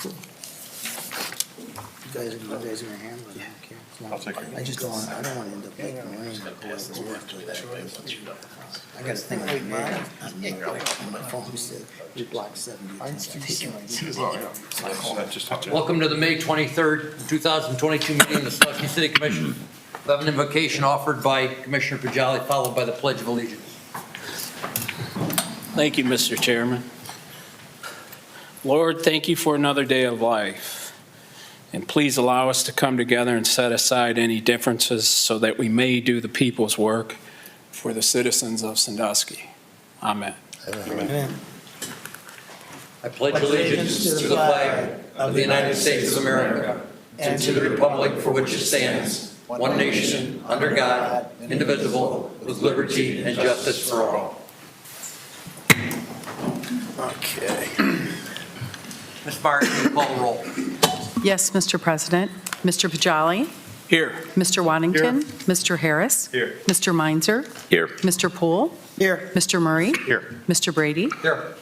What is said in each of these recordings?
Cool. You guys are gonna handle it, I don't care. I'll take it. I just don't want, I don't want to end up like running the boys to work with that. I got a thing on my phone said, we blocked 70. Welcome to the May 23rd, 2022 meeting of the Sandusky City Commission. We have an invocation offered by Commissioner Pajali, followed by the Pledge of Allegiance. Thank you, Mr. Chairman. Lord, thank you for another day of life. And please allow us to come together and set aside any differences so that we may do the people's work for the citizens of Sandusky. Amen. Amen. I pledge allegiance to the flag of the United States of America and to the republic for which it stands, one nation, under God, indivisible, with liberty and justice for all. Okay. Ms. Martin, will you call the roll? Yes, Mr. President. Mr. Pajali? Here. Mr. Waddington? Mr. Harris? Here. Mr. Meinzer? Here. Mr. Poole? Here. Mr. Murray? Here. Mr. Brady? Here.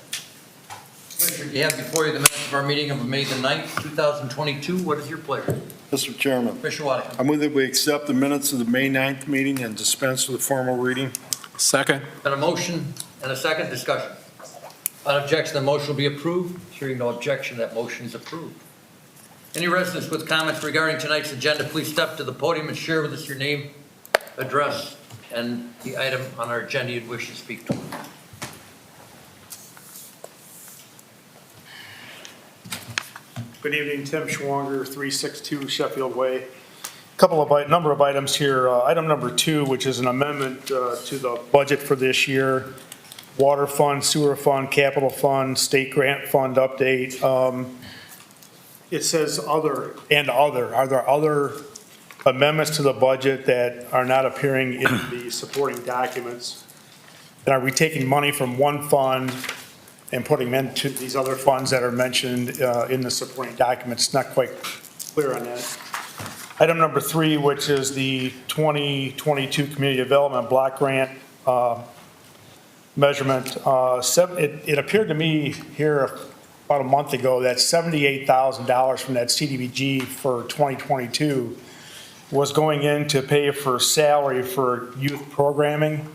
Commissioner, you have before you the minutes of our meeting of May the 9th, 2022. What is your pleasure? Mr. Chairman, Commissioner Waddington. I move that we accept the minutes of the May 9th meeting and dispense with the formal reading. Second. Been a motion and a second discussion. On objection, the motion will be approved. Hearing no objection, that motion is approved. Any residents with comments regarding tonight's agenda, please step to the podium and share with us your name, address, and the item on our agenda you'd wish to speak to. Good evening, Tim Schwanger, 362 Sheffield Way. Number of items here. Item number 2, which is an amendment to the budget for this year. Water fund, sewer fund, capital fund, state grant fund update. It says other and other. Are there other amendments to the budget that are not appearing in the supporting documents? And are we taking money from one fund and putting them into these other funds that are mentioned in the supporting documents? Not quite clear on that. Item number 3, which is the 2022 Community Development Block Grant measurement. It appeared to me here about a month ago that $78,000 from that CDBG for 2022 was going in to pay for salary for youth programming.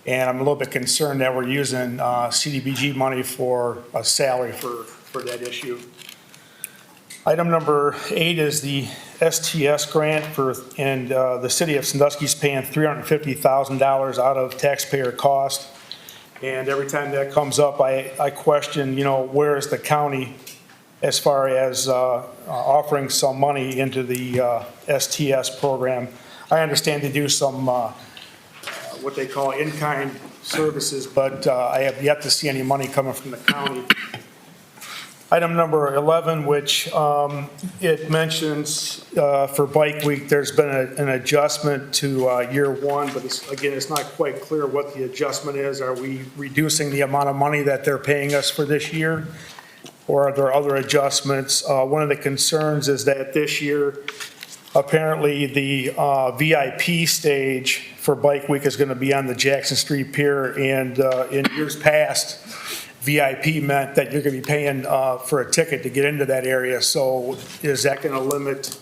And I'm a little bit concerned that we're using CDBG money for a salary for that issue. Item number 8 is the STS grant and the city of Sandusky is paying $350,000 out of taxpayer cost. And every time that comes up, I question, where is the county as far as offering some money into the STS program? I understand they do some what they call in-kind services, but I have yet to see any money coming from the county. Item number 11, which it mentions for Bike Week, there's been an adjustment to year 1, but it's not quite clear what the adjustment is. Are we reducing the amount of money that they're paying us for this year? Or are there other adjustments? One of the concerns is that this year, apparently the VIP stage for Bike Week is going to be on the Jackson Street Pier, and in years past, VIP meant that you're going to be paying for a ticket to get into that area. So is that going to limit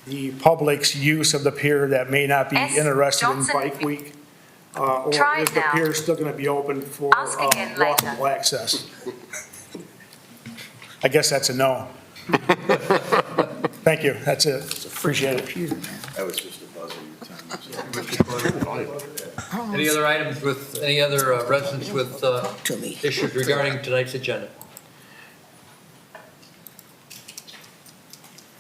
the public's use of the pier that may not be interested in Bike Week? Or is the pier still going to be open for walkable access? I guess that's a no. Thank you. That's it. Appreciate it. That was just a buzzer time. Any other items with any other residents with issues regarding tonight's agenda?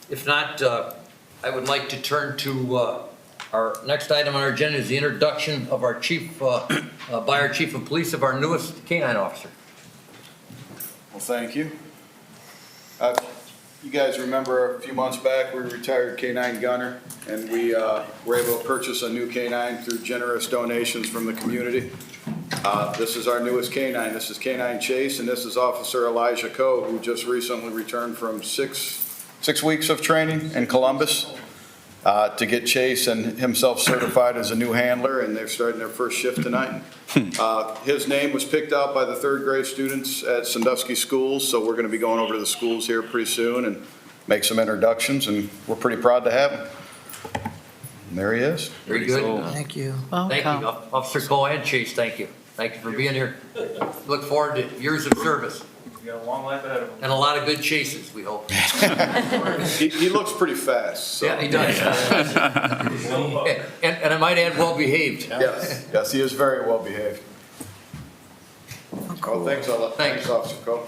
If not, I would like to turn to our next item on our agenda is the introduction of our chief, by our chief of police of our newest canine officer. Well, thank you. You guys remember a few months back, we retired K9 Gunner, and we were able to purchase a new K9 through generous donations from the community. This is our newest K9. This is K9 Chase, and this is Officer Elijah Coe, who just recently returned from six weeks of training in Columbus. to get Chase and himself certified as a new handler, and they're starting their first shift tonight. His name was picked out by the third grade students at Sandusky schools, so we're going to be going over to the schools here pretty soon and make some introductions, and we're pretty proud to have him. And there he is. Very good. Thank you. Thank you, Officer Cole and Chase, thank you. Thank you for being here. Look forward to years of service. You got a long life ahead of him. And a lot of good chases, we hope. He looks pretty fast, so. Yeah, he does. And I might add, well-behaved. Yes, he is very well behaved. Oh, thanks, Thanks. Officer Cole.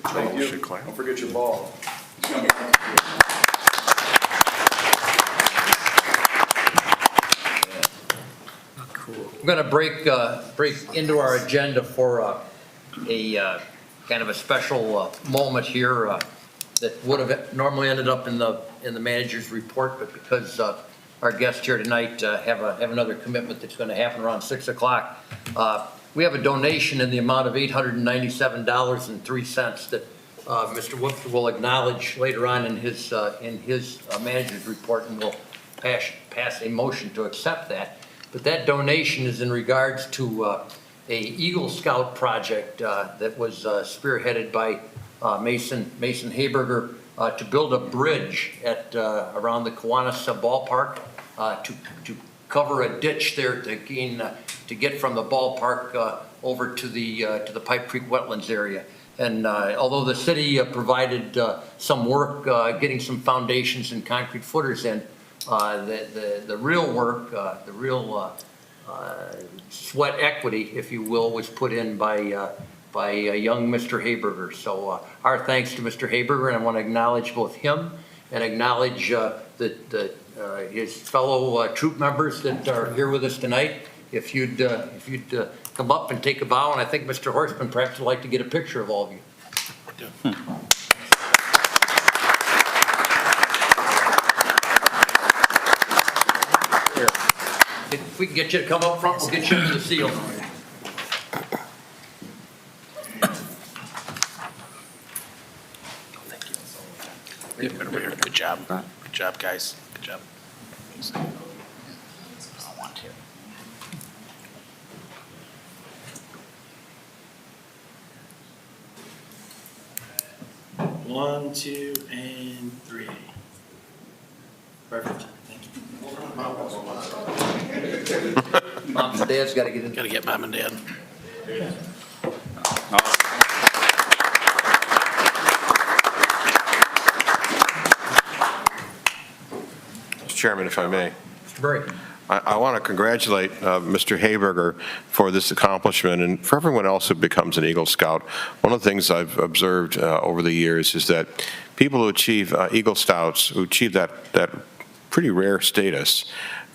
Thank you. Don't forget your ball. We're going to break into our agenda for a kind of a special moment here that would have normally ended up in the manager's report, but because our guests here tonight have another commitment that's going to happen around 6 o'clock, we have a donation in the amount of $897.03 that Mr. Webster will acknowledge later on in his manager's report, and we'll pass a motion to accept that. But that donation is in regards to a Eagle Scout project that was spearheaded by Mason Hayberger to build a bridge at around the Kiwanis ballpark to cover a ditch there to get from the ballpark over to the Pipe Creek wetlands area. And although the city provided some work getting some foundations and concrete footers in, the real work, the real sweat equity, if you will, was put in by young Mr. Hayberger. So our thanks to Mr. Hayberger, and I want to acknowledge both him and acknowledge his fellow troop members that are here with us tonight. If you'd come up and take a bow, and I think Mr. Horstman perhaps would like to get a picture of all of you. If we can get you to come up front, we'll get you into the seal. Good job. Good job, guys. Good job. One, two, and three. Perfect. Thank you. Moms and dads got to get in. Gotta get mom and dad. Mr. Chairman, if I may. Mr. Murray. I want to congratulate Mr. Hayberger for this accomplishment and for everyone else who becomes an Eagle Scout. One of the things I've observed over the years is that people who achieve Eagle Scouts, who achieve that pretty rare status,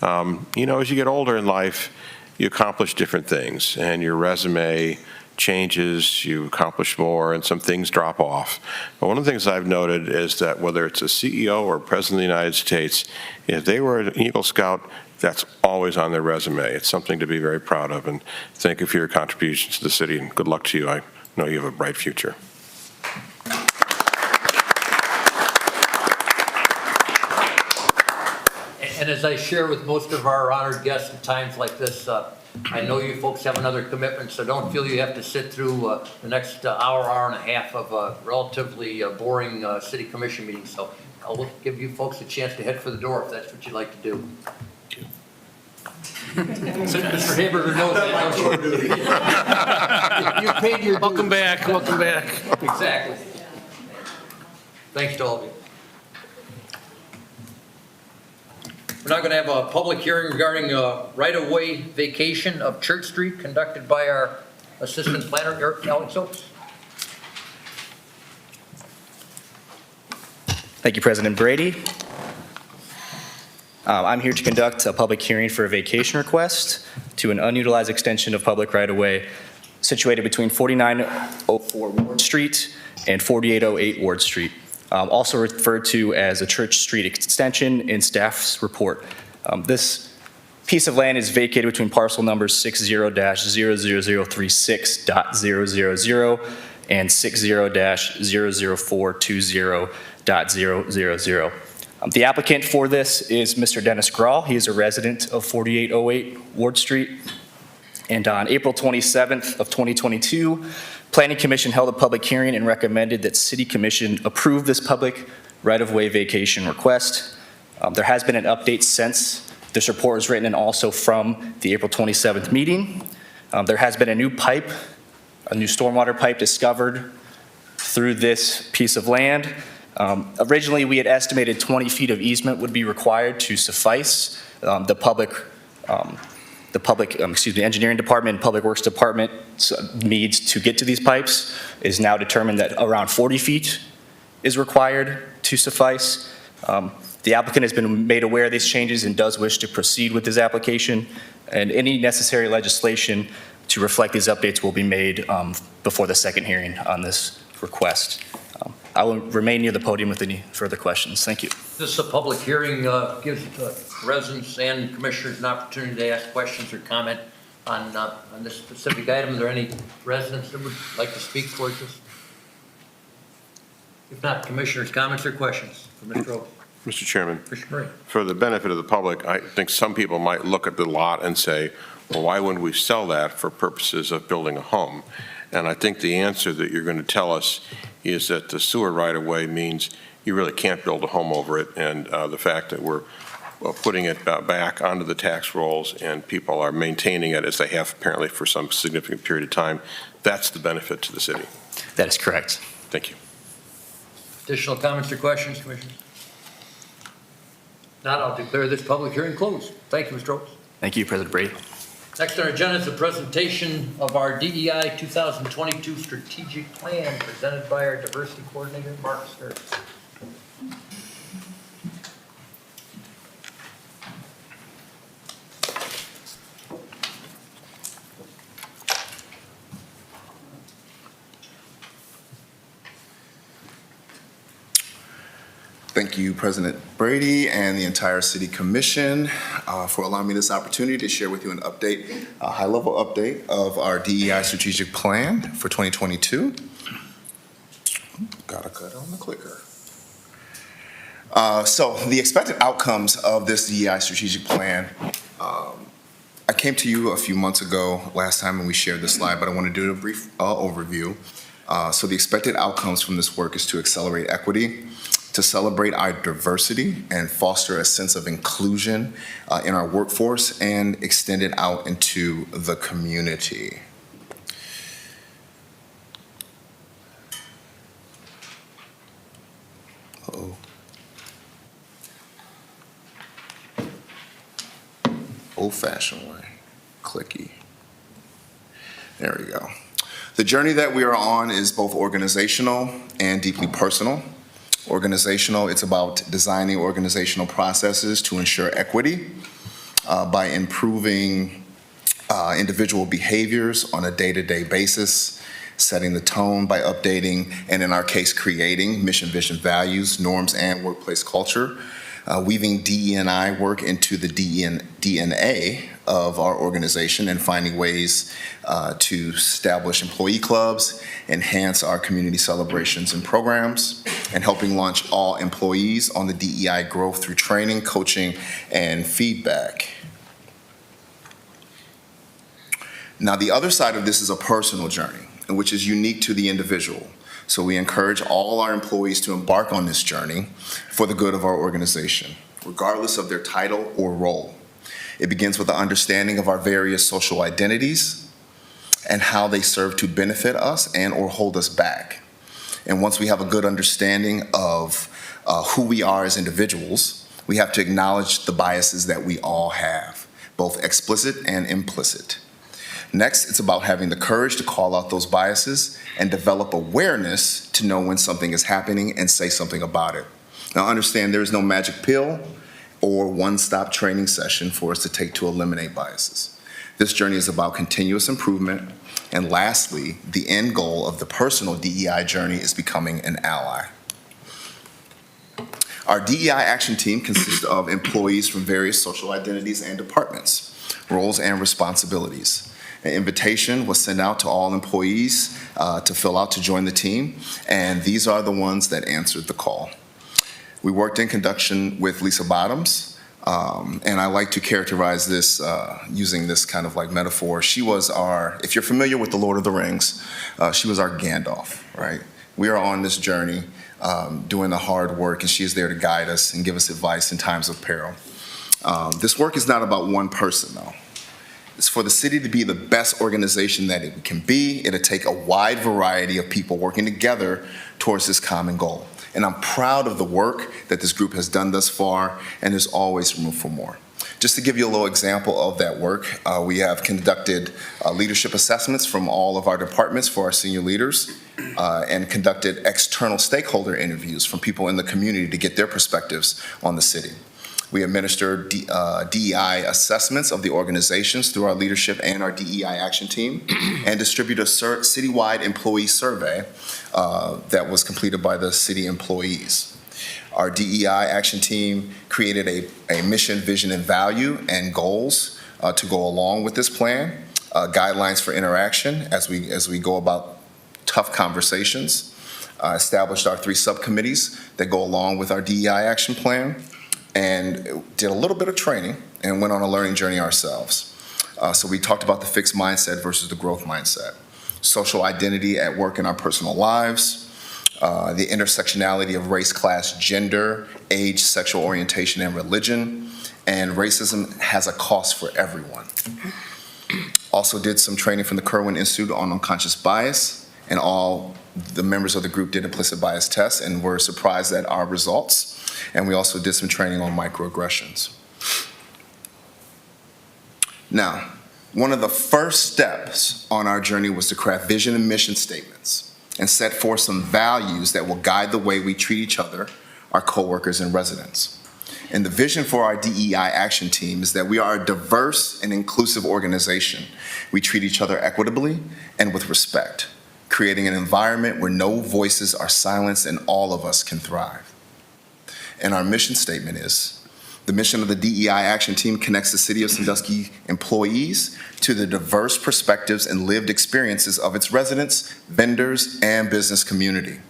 as you get older in life, you accomplish different things, and your resume changes, you accomplish more, and some things drop off. But one of the things I've noted is that whether it's a CEO or President of the United States, if they were an Eagle Scout, that's always on their resume. It's something to be very proud of, and thank you for your contributions to the city, and good luck to you. I know you have a bright future. And as I share with most of our honored guests at times like this, I know you folks have another commitment, so don't feel you have to sit through the next hour and a half of a relatively boring city commission meeting. So I'll give you folks a chance to head for the door if that's what you'd like to do. Mr. Hayberger knows that, don't you? You paid your dues. Welcome back. Welcome back. Exactly. Thanks to all of you. We're now going to have a public hearing regarding right-of-way vacation of Church Street conducted by our Assistant Planner, Alex Oaks. Thank you, President Brady. I'm here to conduct a public hearing for a vacation request to an unutilized extension of public right-of-way situated between 4904 Ward Street and 4808 Ward Street, also referred to as a Church Street extension in staff's report. This piece of land is vacated between parcel numbers 60-00036.000 and 60-00420.000. The applicant for this is Mr. Dennis Grahl. He is a resident of 4808 Ward Street. And on April 27th of 2022, Planning Commission held a public hearing and recommended that City Commission approve this public right-of-way vacation request. There has been an update since this report was written and also from the April 27th meeting. There has been a new stormwater pipe discovered through this piece of land. Originally, we had estimated 20 feet of easement would be required to suffice. The engineering department and public works department needs to get to these pipes is now determined that around 40 feet is required to suffice. The applicant has been made aware of these changes and does wish to proceed with his application, and any necessary legislation to reflect these updates will be made before the second hearing on this request. I will remain near the podium with any further questions. Thank you. This is a public hearing, gives residents and commissioners an opportunity to ask questions or comment on this specific item. Are there any residents that would like to speak towards this? If not, commissioners, comments or questions for Mr. Oaks? Mr. Chairman, Commissioner Murray. for the benefit of the public, I think some people might look at the lot and say, well, why wouldn't we sell that for purposes of building a home? And I think the answer that you're going to tell us is that the sewer right-of-way means you really can't build a home over it, and the fact that we're putting it back onto the tax rolls and people are maintaining it as they have apparently for some significant period of time, that's the benefit to the city. That is correct. Thank you. Additional comments or questions, commissioners? Not, I'll declare this public hearing closed. Thank you, Mr. Oaks. Thank you, President Brady. Next on our agenda is a presentation of our DEI 2022 strategic plan presented by our diversity coordinator, Mark Stern. Thank you, President Brady and the entire City Commission for allowing me this opportunity to share with you an update, a high-level update of our DEI strategic plan for 2022. Gotta cut on the clicker. So the expected outcomes of this DEI strategic plan, I came to you a few months ago last time and we shared this slide, but I want to do a brief overview. So the expected outcomes from this work is to accelerate equity, to celebrate our diversity and foster a sense of inclusion in our workforce and extend it out into the community. Uh-oh. Old-fashioned way, clicky. There we go. The journey that we are on is both organizational and deeply personal. Organizational, it's about designing organizational processes to ensure equity by improving individual behaviors on a day-to-day basis, setting the tone by updating, and in our case, creating mission, vision, values, norms, and workplace culture, weaving DE&I work into the DNA of our organization and finding ways to establish employee clubs, enhance our community celebrations and programs, and helping launch all employees on the DEI growth through training, coaching, and feedback. Now, the other side of this is a personal journey, which is unique to the individual. So we encourage all our employees to embark on this journey for the good of our organization, regardless of their title or role. It begins with the understanding of our various social identities and how they serve to benefit us and or hold us back. And once we have a good understanding of who we are as individuals, we have to acknowledge the biases that we all have, both explicit and implicit. Next, it's about having the courage to call out those biases and develop awareness to know when something is happening and say something about it. Now, understand there is no magic pill or one-stop training session for us to take to eliminate biases. This journey is about continuous improvement. And lastly, the end goal of the personal DEI journey is becoming an ally. Our DEI action team consists of employees from various social identities and departments, roles and responsibilities. An invitation was sent out to all employees to fill out to join the team, and these are the ones that answered the call. We worked in conjunction with Lisa Bottoms, and I like to characterize this using this kind of like metaphor. She was our, if you're familiar with The Lord of the Rings, she was our Gandalf, right? We are on this journey doing the hard work, and she is there to guide us and give us advice in times of peril. This work is not about one person, though. It's for the city to be the best organization that it can be. It'll take a wide variety of people working together towards this common goal. And I'm proud of the work that this group has done thus far, and there's always room for more. Just to give you a little example of that work, we have conducted leadership assessments from all of our departments for our senior leaders, and conducted external stakeholder interviews from people in the community to get their perspectives on the city. We administer DEI assessments of the organizations through our leadership and our DEI action team, and distribute a citywide employee survey that was completed by the city employees. Our DEI action team created a mission, vision, and value and goals to go along with this plan, guidelines for interaction as we go about tough conversations, established our 3 subcommittees that go along with our DEI action plan, and did a little bit of training and went on a learning journey ourselves. So we talked about the fixed mindset versus the growth mindset, social identity at work in our personal lives, the intersectionality of race, class, gender, age, sexual orientation, and religion, and racism has a cost for everyone. Also did some training from the Kirwan Institute on unconscious bias, and all the members of the group did implicit bias tests and were surprised at our results. And we also did some training on microaggressions. Now, one of the first steps on our journey was to craft vision and mission statements and set forth some values that will guide the way we treat each other, our coworkers, and residents. And the vision for our DEI action team is that we are a diverse and inclusive organization. We treat each other equitably and with respect, creating an environment where no voices are silenced and all of us can thrive. And our mission statement is, the mission of the DEI action team connects the City of Sandusky employees to the diverse perspectives and lived experiences of its residents, vendors, and business community.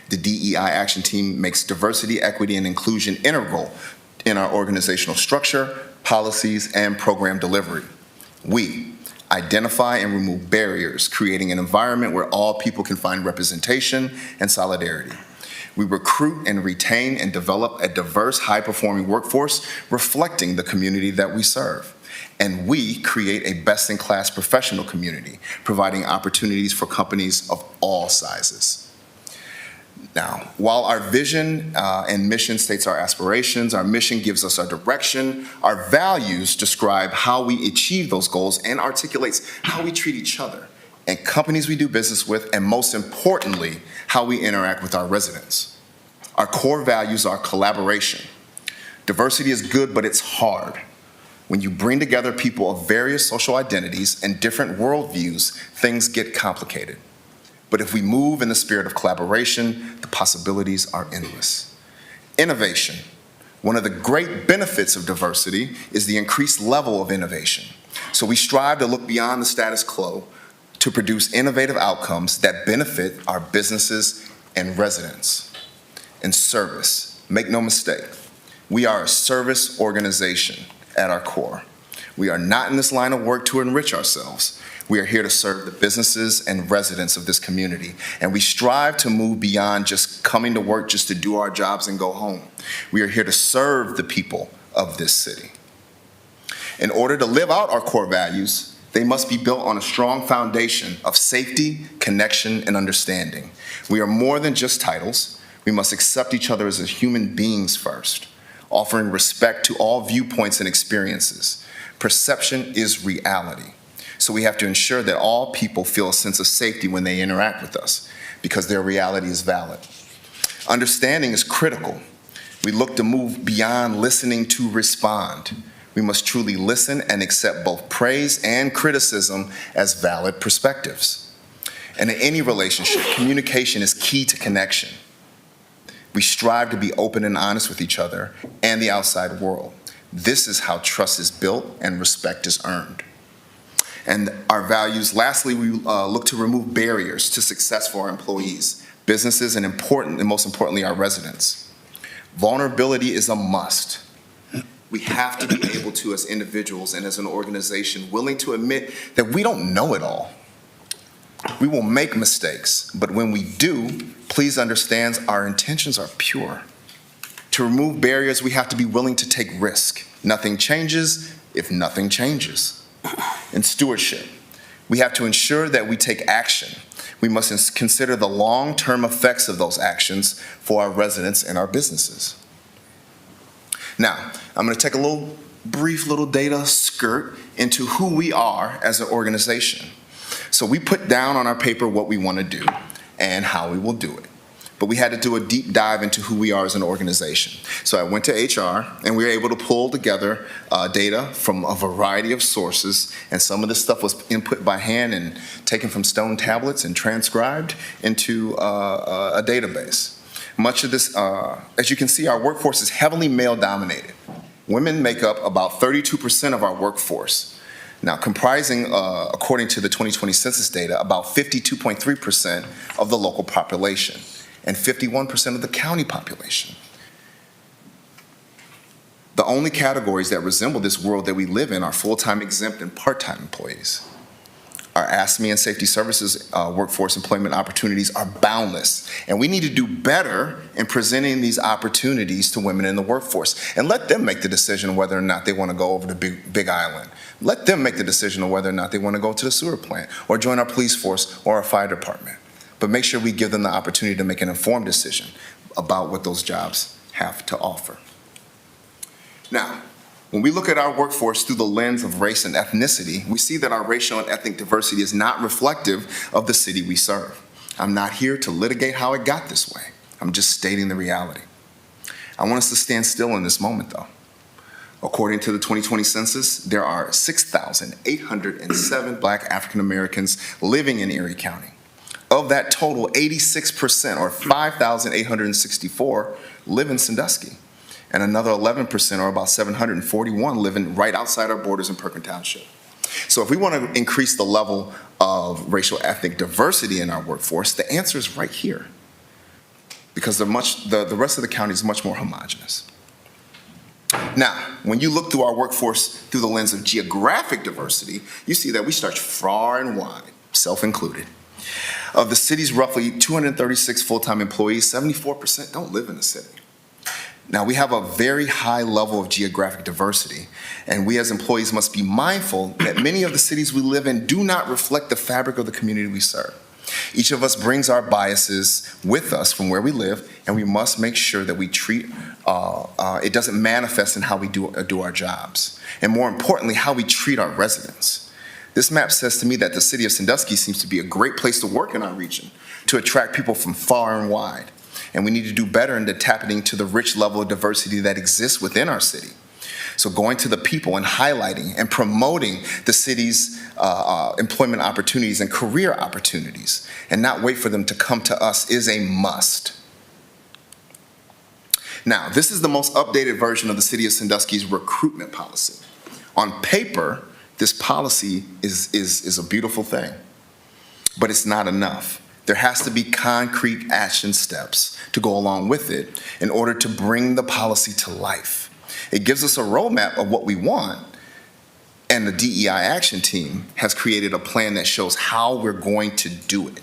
The DEI action team makes diversity, equity, and inclusion integral in our organizational structure, policies, and program delivery. We identify and remove barriers, creating an environment where all people can find representation and solidarity. We recruit and retain and develop a diverse, high-performing workforce reflecting the community that we serve. And we create a best-in-class professional community, providing opportunities for companies of all sizes. Now, while our vision and mission states our aspirations, our mission gives us our direction, our values describe how we achieve those goals and articulates how we treat each other and companies we do business with, and most importantly, how we interact with our residents. Our core values are collaboration. Diversity is good, but it's hard. When you bring together people of various social identities and different worldviews, things get complicated. But if we move in the spirit of collaboration, the possibilities are endless. Innovation. One of the great benefits of diversity is the increased level of innovation. So we strive to look beyond the status quo to produce innovative outcomes that benefit our businesses and residents. And service, make no mistake, we are a service organization at our core. We are not in this line of work to enrich ourselves. We are here to serve the businesses and residents of this community, and we strive to move beyond just coming to work just to do our jobs and go home. We are here to serve the people of this city. In order to live out our core values, they must be built on a strong foundation of safety, connection, and understanding. We are more than just titles. We must accept each other as human beings first, offering respect to all viewpoints and experiences. Perception is reality. So we have to ensure that all people feel a sense of safety when they interact with us, because their reality is valid. Understanding is critical. We look to move beyond listening to respond. We must truly listen and accept both praise and criticism as valid perspectives. And in any relationship, communication is key to connection. We strive to be open and honest with each other and the outside world. This is how trust is built and respect is earned. And our values, lastly, we look to remove barriers to success for our employees, businesses, and most importantly, our residents. Vulnerability is a must. We have to be able to, as individuals and as an organization, willing to admit that we don't know it all. We will make mistakes, but when we do, please understand our intentions are pure. To remove barriers, we have to be willing to take risk. Nothing changes if nothing changes. In stewardship, we have to ensure that we take action. We must consider the long-term effects of those actions for our residents and our businesses. Now, I'm going to take a brief little data skirt into who we are as an organization. So we put down on our paper what we want to do and how we will do it. But we had to do a deep dive into who we are as an organization. So I went to HR, and we were able to pull together data from a variety of sources, and some of this stuff was input by hand and taken from stone tablets and transcribed into a database. Much of this, as you can see, our workforce is heavily male-dominated. Women make up about 32% of our workforce. Now, comprising, according to the 2020 census data, about 52.3% of the local population and 51% of the county population. The only categories that resemble this world that we live in are full-time exempt and part-time employees. Our ASME and safety services workforce employment opportunities are boundless, and we need to do better in presenting these opportunities to women in the workforce and let them make the decision whether or not they want to go over to Big Island. Let them make the decision on whether or not they want to go to the sewer plant or join our police force or our fire department. But make sure we give them the opportunity to make an informed decision about what those jobs have to offer. Now, when we look at our workforce through the lens of race and ethnicity, we see that our racial and ethnic diversity is not reflective of the city we serve. I'm not here to litigate how it got this way. I'm just stating the reality. I want us to stand still in this moment, though. According to the 2020 census, there are 6,807 Black African Americans living in Erie County. Of that total, 86%, or 5,864, live in Sandusky, and another 11%, or about 741, living right outside our borders in Perkin Township. So if we want to increase the level of racial ethnic diversity in our workforce, the answer is right here, because the rest of the county is much more homogeneous. Now, when you look through our workforce through the lens of geographic diversity, you see that we stretch far and wide, self-included. Of the city's roughly 236 full-time employees, 74% don't live in the city. Now, we have a very high level of geographic diversity, and we as employees must be mindful that many of the cities we live in do not reflect the fabric of the community we serve. Each of us brings our biases with us from where we live, and we must make sure that we treat, it doesn't manifest in how we do our jobs, and more importantly, how we treat our residents. This map says to me that the city of Sandusky seems to be a great place to work in our region, to attract people from far and wide. And we need to do better in tapping into the rich level of diversity that exists within our city. So going to the people and highlighting and promoting the city's employment opportunities and career opportunities, and not wait for them to come to us, is a must. Now, this is the most updated version of the city of Sandusky's recruitment policy. On paper, this policy is a beautiful thing, but it's not enough. There has to be concrete action steps to go along with it in order to bring the policy to life. It gives us a roadmap of what we want, and the DEI action team has created a plan that shows how we're going to do it.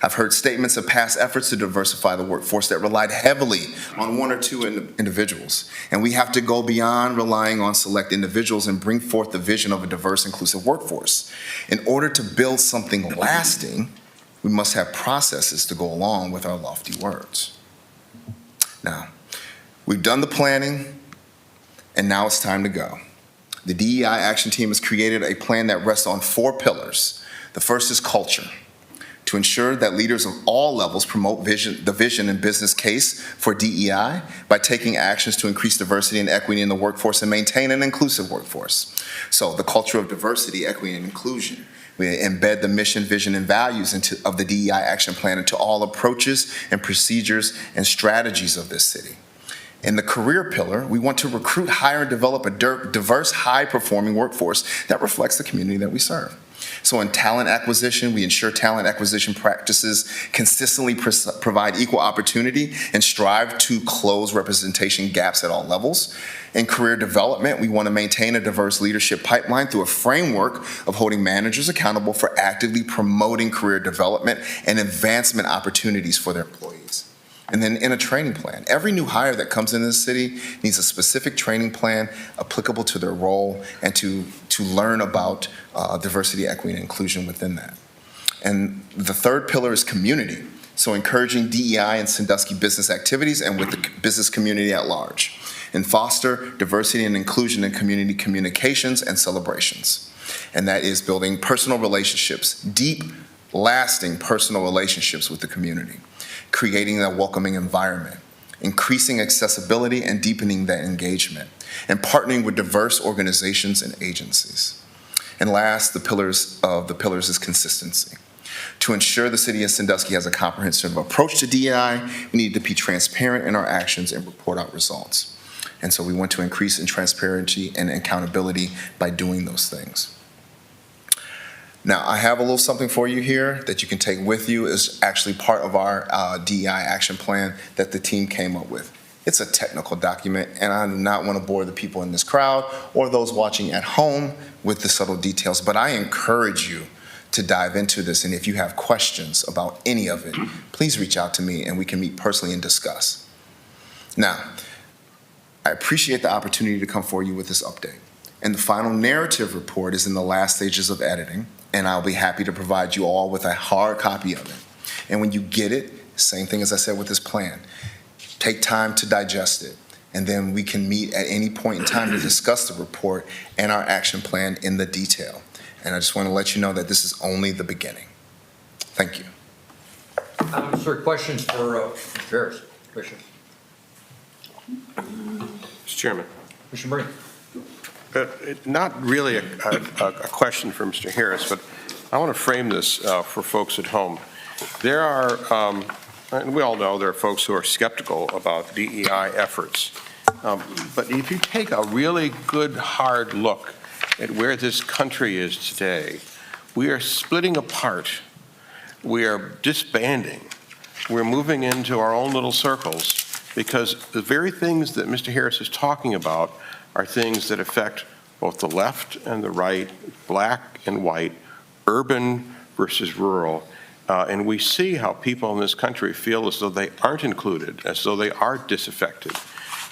I've heard statements of past efforts to diversify the workforce that relied heavily on one or two individuals, and we have to go beyond relying on select individuals and bring forth the vision of a diverse, inclusive workforce. In order to build something lasting, we must have processes to go along with our lofty words. Now, we've done the planning, and now it's time to go. The DEI action team has created a plan that rests on 4 pillars. The first is culture, to ensure that leaders of all levels promote the vision and business case for DEI by taking actions to increase diversity and equity in the workforce and maintain an inclusive workforce. So the culture of diversity, equity, and inclusion. We embed the mission, vision, and values of the DEI action plan into all approaches and procedures and strategies of this city. In the career pillar, we want to recruit, hire, and develop a diverse, high-performing workforce that reflects the community that we serve. So in talent acquisition, we ensure talent acquisition practices consistently provide equal opportunity and strive to close representation gaps at all levels. In career development, we want to maintain a diverse leadership pipeline through a framework of holding managers accountable for actively promoting career development and advancement opportunities for their employees. And then in a training plan, every new hire that comes into the city needs a specific training plan applicable to their role and to learn about diversity, equity, and inclusion within that. And the third pillar is community. So encouraging DEI and Sandusky business activities and with the business community at large. And foster diversity and inclusion in community communications and celebrations. And that is building personal relationships, deep, lasting personal relationships with the community. Creating a welcoming environment, increasing accessibility and deepening that engagement, and partnering with diverse organizations and agencies. And last, the pillars is consistency. To ensure the city of Sandusky has a comprehensive approach to DEI, we need to be transparent in our actions and report out results. And so we want to increase in transparency and accountability by doing those things. Now, I have a little something for you here that you can take with you. It's actually part of our DEI action plan that the team came up with. It's a technical document, and I do not want to bore the people in this crowd or those watching at home with the subtle details, but I encourage you to dive into this, and if you have questions about any of it, please reach out to me and we can meet personally and discuss. Now, I appreciate the opportunity to come for you with this update. And the final narrative report is in the last stages of editing, and I'll be happy to provide you all with a hard copy of it. And when you get it, same thing as I said with this plan, take time to digest it, and then we can meet at any point in time to discuss the report and our action plan in the detail. And I just want to let you know that this is only the beginning. Thank you. Sir, questions for Mr. Harris? Commissioner. Mr. Chairman. Commissioner Breen. Not really a question for Mr. Harris, but I want to frame this for folks at home. There are, and we all know there are folks who are skeptical about DEI efforts. But if you take a really good, hard look at where this country is today, we are splitting apart. We are disbanding. We're moving into our own little circles because the very things that Mr. Harris is talking about are things that affect both the left and the right, black and white, urban versus rural. And we see how people in this country feel as though they aren't included, as though they are disaffected.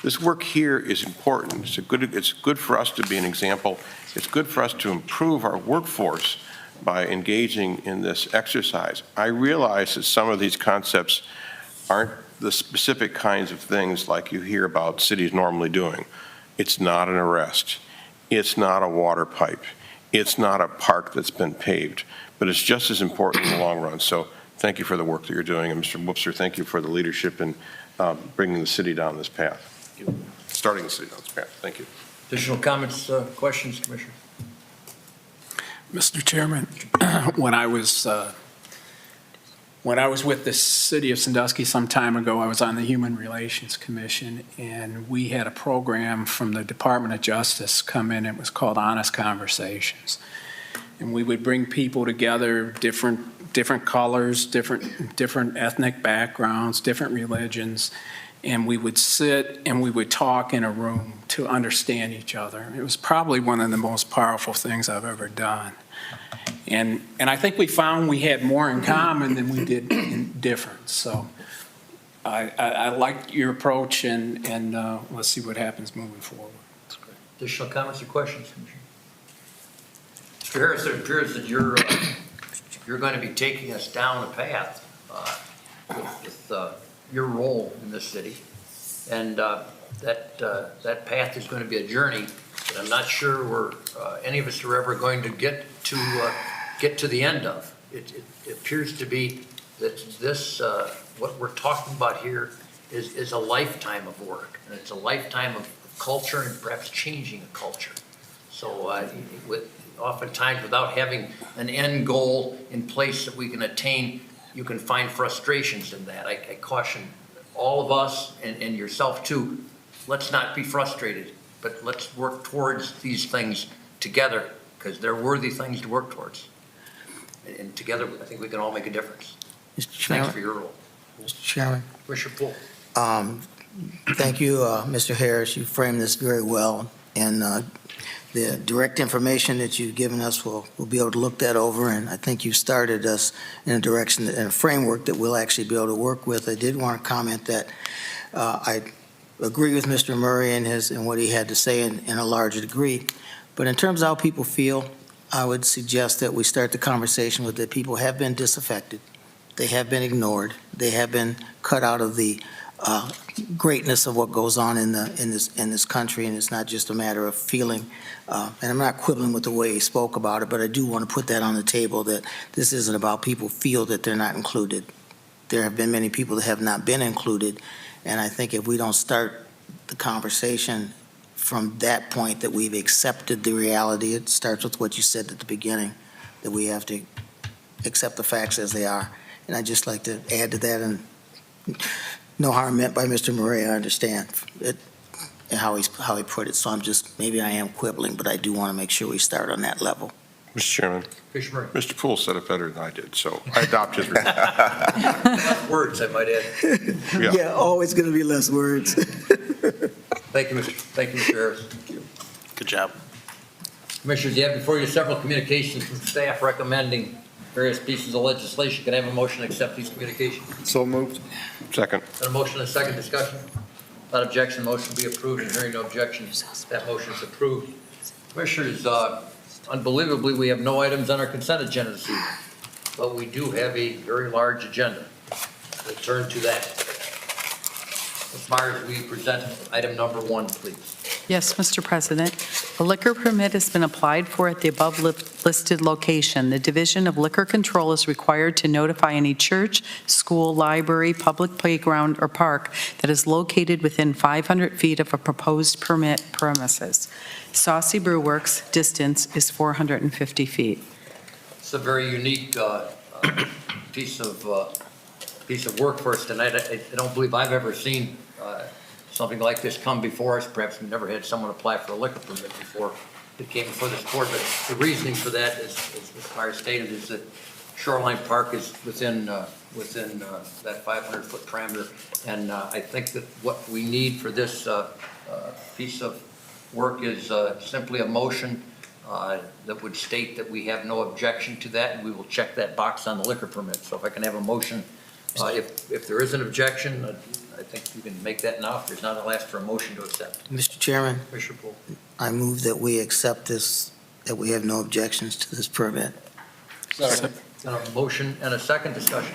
This work here is important. It's good for us to be an example. It's good for us to improve our workforce by engaging in this exercise. I realize that some of these concepts aren't the specific kinds of things like you hear about cities normally doing. It's not an arrest. It's not a water pipe. It's not a park that's been paved, but it's just as important in the long run. So thank you for the work that you're doing. And Mr. Whoopster, thank you for the leadership in bringing the city down this path. Starting the city down this path. Thank you. Additional comments, questions, Commissioner? Mr. Chairman, when I was with the city of Sandusky some time ago, I was on the Human Relations Commission, and we had a program from the Department of Justice come in. It was called Honest Conversations. And we would bring people together, different colors, different ethnic backgrounds, different religions, and we would sit and we would talk in a room to understand each other. It was probably one of the most powerful things I've ever done. And I think we found we had more in common than we did in difference. So I like your approach, and let's see what happens moving forward. That's great. Additional comments or questions, Commissioner? Mr. Harris, it appears that you're going to be taking us down a path with your role in this city, and that path is going to be a journey that I'm not sure any of us are ever going to get to the end of. It appears to be that this what we're talking about here is a lifetime of work, and it's a lifetime of culture and perhaps changing a culture. So oftentimes without having an end goal in place that we can attain, you can find frustrations in that. I caution all of us and yourself too, let's not be frustrated, but let's work towards these things together because they're worthy things to work towards. And together, I think we can all make a difference. Mr. Thanks Chairman, for your role. Mr. Chairman, Commissioner Poole. thank you, Mr. Harris. You framed this very well, and the direct information that you've given us, we'll be able to look that over, and I think you started us in a direction, in a framework that we'll actually be able to work with. I did want to comment that I agree with Mr. Murray and what he had to say in a larger degree, but in terms of how people feel, I would suggest that we start the conversation with that people have been disaffected, they have been ignored, they have been cut out of the greatness of what goes on in this country, and it's not just a matter of feeling. And I'm not quibbling with the way he spoke about it, but I do want to put that on the table, that this isn't about people feel that they're not included. There have been many people that have not been included, and I think if we don't start the conversation from that point, that we've accepted the reality, it starts with what you said at the beginning, that we have to accept the facts as they are. And I'd just like to add to that, and no harm meant by Mr. Murray, I understand it, and how he put it, so maybe I am quibbling, but I do want to make sure we start on that level. Mr. Chairman, Commissioner Mr. Poole said it better than I did, so I adopt his report. Murray. Words, I might add. Yeah, always going to be less words. Thank you, Mr. Harris. Good job. Commissioners, you have before you several communications from staff recommending various pieces of legislation. Can I have a motion to accept these communications? So moved. Second. Got a motion and a second discussion? Without objection, motion be approved, and hearing no objections, that motion is approved. Commissioners, unbelievably, we have no items on our consent agenda this evening, but we do have a very large agenda. We'll turn to that. Ms. Myers, will you present item number 1, please? Yes, Mr. President. A liquor permit has been applied for at the above listed location. The Division of Liquor Control is required to notify any church, school, library, public playground, or park that is located within 500 feet of a proposed permit premises. Saucy Brew Works distance is 450 feet. It's a very unique piece of work for us tonight. I don't believe I've ever seen something like this come before us. Perhaps we've never had someone apply for a liquor permit before it came before this board, but the reasoning for that, as Ms. Myers stated, is that Shoreline Park is within that 500-foot parameter, and I think that what we need for this piece of work is simply a motion that would state that we have no objection to that, and we will check that box on the liquor permit. So if I can have a motion, if there is an objection, I think you can make that now. If there's not, I'll ask for a motion to accept. Mr. Chairman, Commissioner Poole. I move that we accept this, that we have no objections to this permit. Got a motion and a second discussion.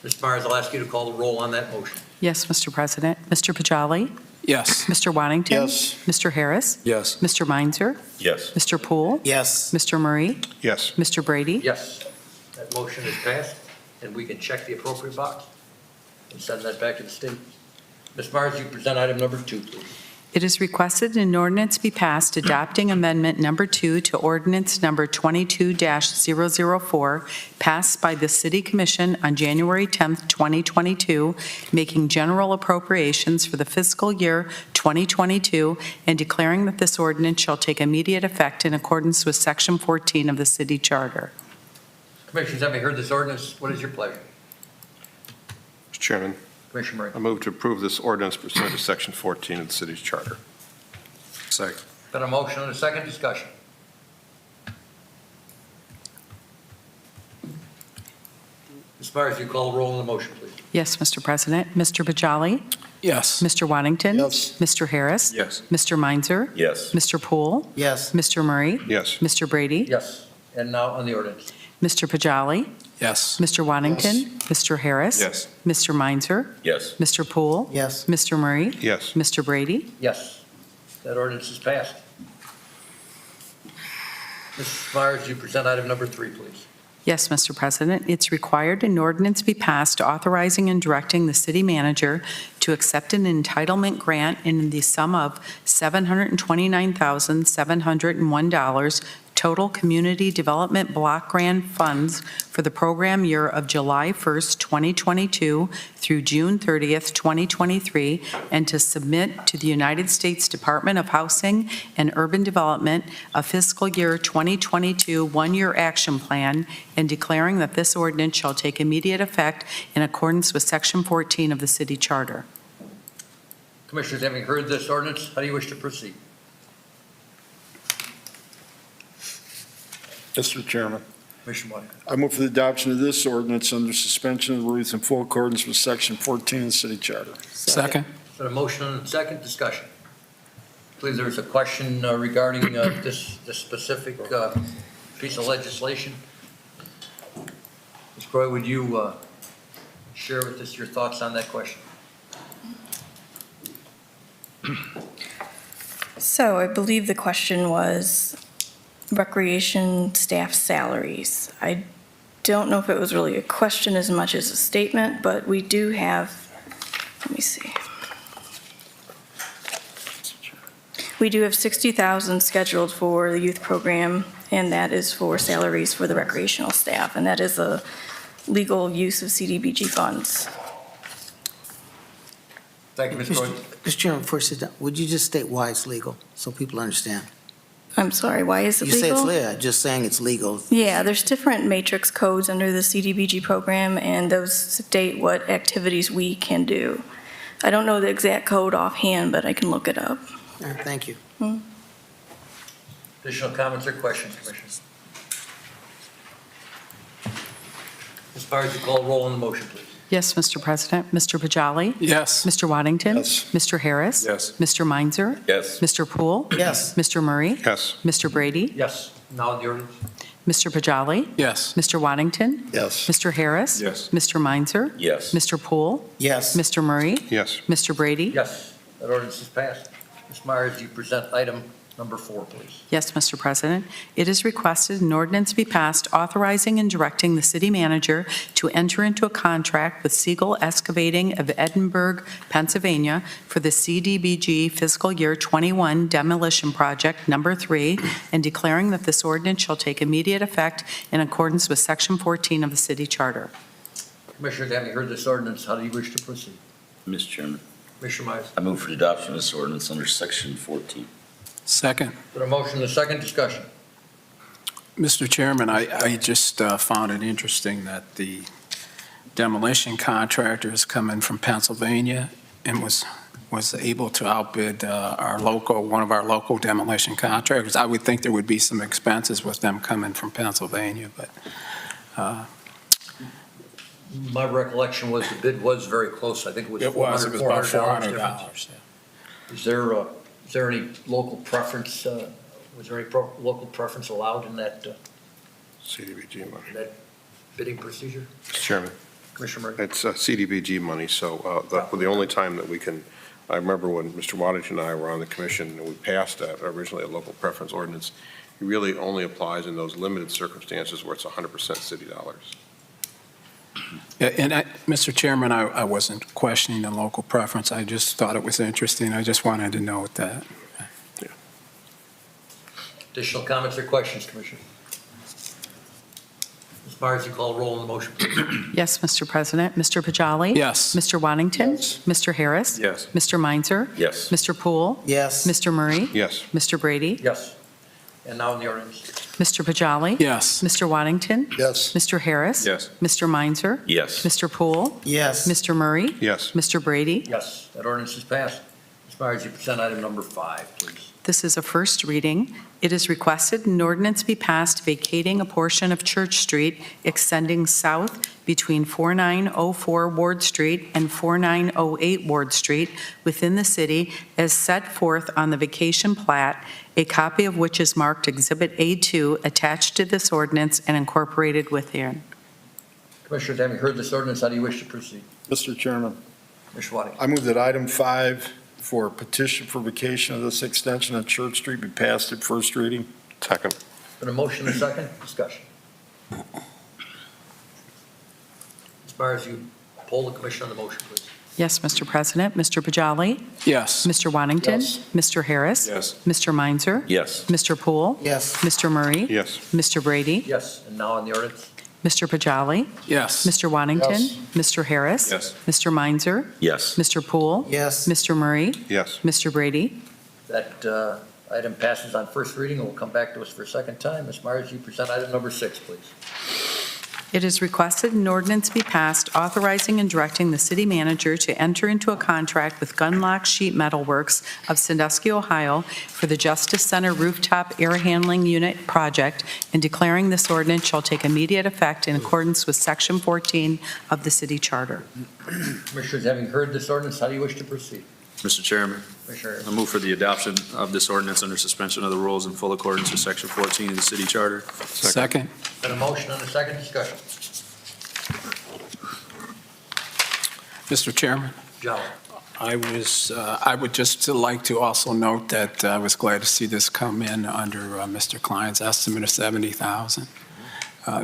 Ms. Myers, I'll ask you to call the roll on that motion. Yes, Mr. President. Mr. Pajali? Yes. Mr. Waddington? Yes. Mr. Harris? Yes. Mr. Meinzer? Yes. Mr. Poole? Yes. Mr. Murray? Yes. Mr. Brady? Yes, that motion is passed, and we can check the appropriate box and send that back to the state. Ms. Myers, you present item number 2, please. It is requested an ordinance be passed adopting amendment number 2 to ordinance number 22-004, passed by the City Commission on January 10th, 2022, making general appropriations for the fiscal year 2022 and declaring that this ordinance shall take immediate effect in accordance with Section 14 of the City Charter. Commissioners, having heard this ordinance, what is your pleasure? Mr. Chairman, Commissioner Murray. I move to approve this ordinance pursuant to Section 14 of the city's charter. Second. Got a motion and a second discussion. Ms. Myers, you call the roll on the motion, please. Yes, Mr. President. Mr. Pajali? Yes. Mr. Waddington? Yes. Mr. Harris? Yes. Mr. Meinzer? Yes. Mr. Poole? Yes. Mr. Murray? Yes. Mr. Brady? Yes, and now on the ordinance. Mr. Pajali? Yes. Mr. Waddington? Mr. Harris? Yes. Mr. Meinzer? Yes. Mr. Poole? Yes. Mr. Murray? Yes. Mr. Brady? Yes, that ordinance is passed. Ms. Myers, you present item number 3, please. Yes, Mr. President. It's required an ordinance be passed authorizing and directing the city manager to accept an entitlement grant in the sum of $729,701 total community development block grant funds for the program year of July 1st, 2022 through June 30th, 2023, and to submit to the United States Department of Housing and Urban Development a fiscal year 2022 one-year action plan, and declaring that this ordinance shall take immediate effect in accordance with Section 14 of the city charter. Commissioners, having heard this ordinance, how do you wish to proceed? Mr. Chairman, Commissioner White. I move for the adoption of this ordinance under suspension of the rules in full accordance with Section 14 of the city charter. Second. Got a motion and a second discussion. Please, there's a question regarding this specific piece of legislation. Ms. Croy, would you share with us your thoughts on that question? So I believe the question was recreation staff salaries. I don't know if it was really a question as much as a statement, but we do have, let me see. We do have $60,000 scheduled for the youth program, and that is for salaries for the recreational staff, and that is a legal use of CDBG funds. Thank you, Ms. Croy. Mr. Chairman, before you sit down, would you just state why it's legal, so people understand? I'm sorry, why is it You legal? say it's legal, just saying it's legal. Yeah, there's different matrix codes under the CDBG program, and those state what activities we can do. I don't know the exact code offhand, but I can look it up. All right, thank you. Additional comments or questions, Commissioners? Ms. Byers, you call roll on the motion, please. Yes, Mr. President. Mr. Pajali? Yes. Mr. Waddington? Yes. Mr. Harris? Yes. Mr. Meinzer? Yes. Mr. Poole? Yes. Mr. Murray? Yes. Mr. Brady? Yes. Now the ordinance. Mr. Pajali? Yes. Mr. Waddington? Yes. Mr. Harris? Yes. Mr. Meinzer? Yes. Mr. Poole? Yes. Mr. Murray? Yes. Mr. Brady? Yes. That ordinance is passed. Ms. Myers, you present item number 4, please. Yes, Mr. President. It is requested an ordinance be passed authorizing and directing the city manager to enter into a contract with Siegel Excavating of Edinburgh, Pennsylvania for the CDBG fiscal year 21 demolition project number 3, and declaring that this ordinance shall take immediate effect in accordance with Section 14 of the city charter. Commissioners, having heard this ordinance, how do you wish to proceed? Mr. Chairman, Commissioner Myers. I move for the adoption of this ordinance under Section 14. Second. Got a motion and a second discussion. Mr. Chairman, I just found it interesting that the demolition contractor is coming from Pennsylvania and was able to outbid one of our local demolition contractors. I would think there would be some expenses with them coming from Pennsylvania, but My recollection was the bid was very close. I think it was about $400 difference. $400. Yeah. Is there any local preference, was there any local preference allowed in that CDBG money. bidding procedure? Mr. Chairman, Commissioner Murray? it's CDBG money, so the only time that we can, I remember when Mr. Waddington and I were on the commission and we passed that originally a local preference ordinance, it really only applies in those limited circumstances where it's 100% city dollars. Yeah, and Mr. Chairman, I wasn't questioning the local preference. I just thought it was interesting. I just wanted to note that. Additional comments or questions, Commissioner? Ms. Myers, you call roll on the motion, please. Yes, Mr. President. Mr. Pajali? Yes. Mr. Waddington? Yes. Mr. Harris? Yes. Mr. Meinzer? Yes. Mr. Poole? Yes. Mr. Murray? Yes. Mr. Brady? Yes. And now in the ordinance. Mr. Pajali? Yes. Mr. Waddington? Yes. Mr. Harris? Yes. Mr. Meinzer? Yes. Mr. Poole? Yes. Mr. Murray? Yes. Mr. Brady? Yes, that ordinance is passed. Ms. Myers, you present item number 5, please. This is a first reading. It is requested an ordinance be passed vacating a portion of Church Street extending south between 4904 Ward Street and 4908 Ward Street within the city as set forth on the vacation plat, a copy of which is marked Exhibit A2 attached to this ordinance and incorporated within. Commissioners, having heard this ordinance, how do you wish to proceed? Mr. Chairman, Commissioner Waddington. I move that item 5 for petition for vacation of this extension on Church Street be passed at first reading. Second. Been a motion and a second discussion. Ms. Myers, you poll the commission on the motion, please. Yes, Mr. President. Mr. Bajali? Yes. Mr. Wantington? Yes. Mr. Harris? Yes. Mr. Meinzer? Yes. Mr. Poole? Yes. Mr. Murray? Yes. Mr. Brady? Yes, and now on the ordinance? Mr. Bajali? Yes. Mr. Wantington? Yes. Mr. Harris? Yes. Mr. Meinzer? Yes. Mr. Poole? Yes. Mr. Murray? Yes. Mr. Brady? That item passes on first reading and will come back to us for a second time. Ms. Myers, you present item number 6, please. It is requested an ordinance be passed authorizing and directing the city manager to enter into a contract with Gunlock Sheet Metal Works of Sandusky, Ohio for the Justice Center Rooftop Air Handling Unit project and declaring this ordinance shall take immediate effect in accordance with Section 14 of the city charter. Commissioners, having heard this ordinance, how do you wish to proceed? Mr. Chairman, Commissioner, I move for the adoption of this ordinance under suspension of the rules in full accordance with Section 14 of the city charter. Second. been a motion and a second discussion. Mr. Chairman, Jolly. I would just like to also note that I was glad to see this come in under Mr. Klein's estimate of $70,000.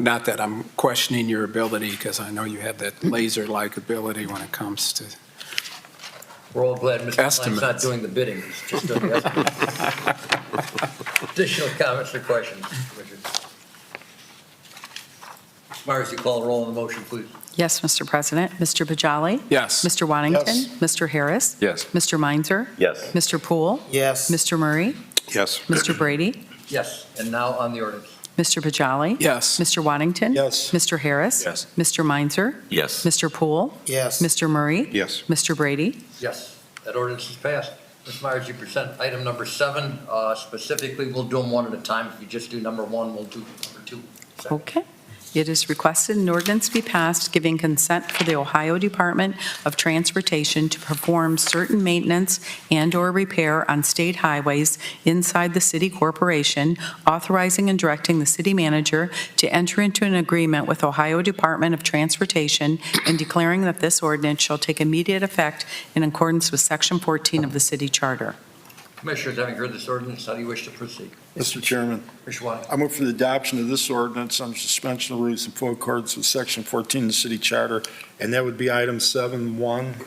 Not that I'm questioning your ability, because I know you have that laser-like ability when it comes to We're all glad Mr. Klein's not Estimates. doing the bidding. He's just doing the estimates. Additional comments or questions, Commissioner? Ms. Myers, you call the roll on the motion, please. Yes, Mr. President. Mr. Bajali? Yes. Mr. Wantington? Yes. Mr. Harris? Yes. Mr. Meinzer? Yes. Mr. Poole? Yes. Mr. Murray? Yes. Mr. Brady? Yes, and now on the ordinance. Mr. Bajali? Yes. Mr. Wantington? Yes. Mr. Harris? Yes. Mr. Meinzer? Yes. Mr. Poole? Yes. Mr. Murray? Yes. Mr. Brady? Yes, that ordinance is passed. Ms. Myers, you present item number 7. Specifically, we'll do them one at a time. If you just do number 1, we'll do number 2. Second. Okay. It is requested an ordinance be passed giving consent for the Ohio Department of Transportation to perform certain maintenance and/or repair on state highways inside the city corporation, authorizing and directing the city manager to enter into an agreement with Ohio Department of Transportation and declaring that this ordinance shall take immediate effect in accordance with Section 14 of the city charter. Commissioners, having heard this ordinance, how do you wish to proceed? Mr. Chairman, Commissioner Watt. I move for the adoption of this ordinance under suspension of rules in full accordance with Section 14 of the city charter, and that would be item 7-1.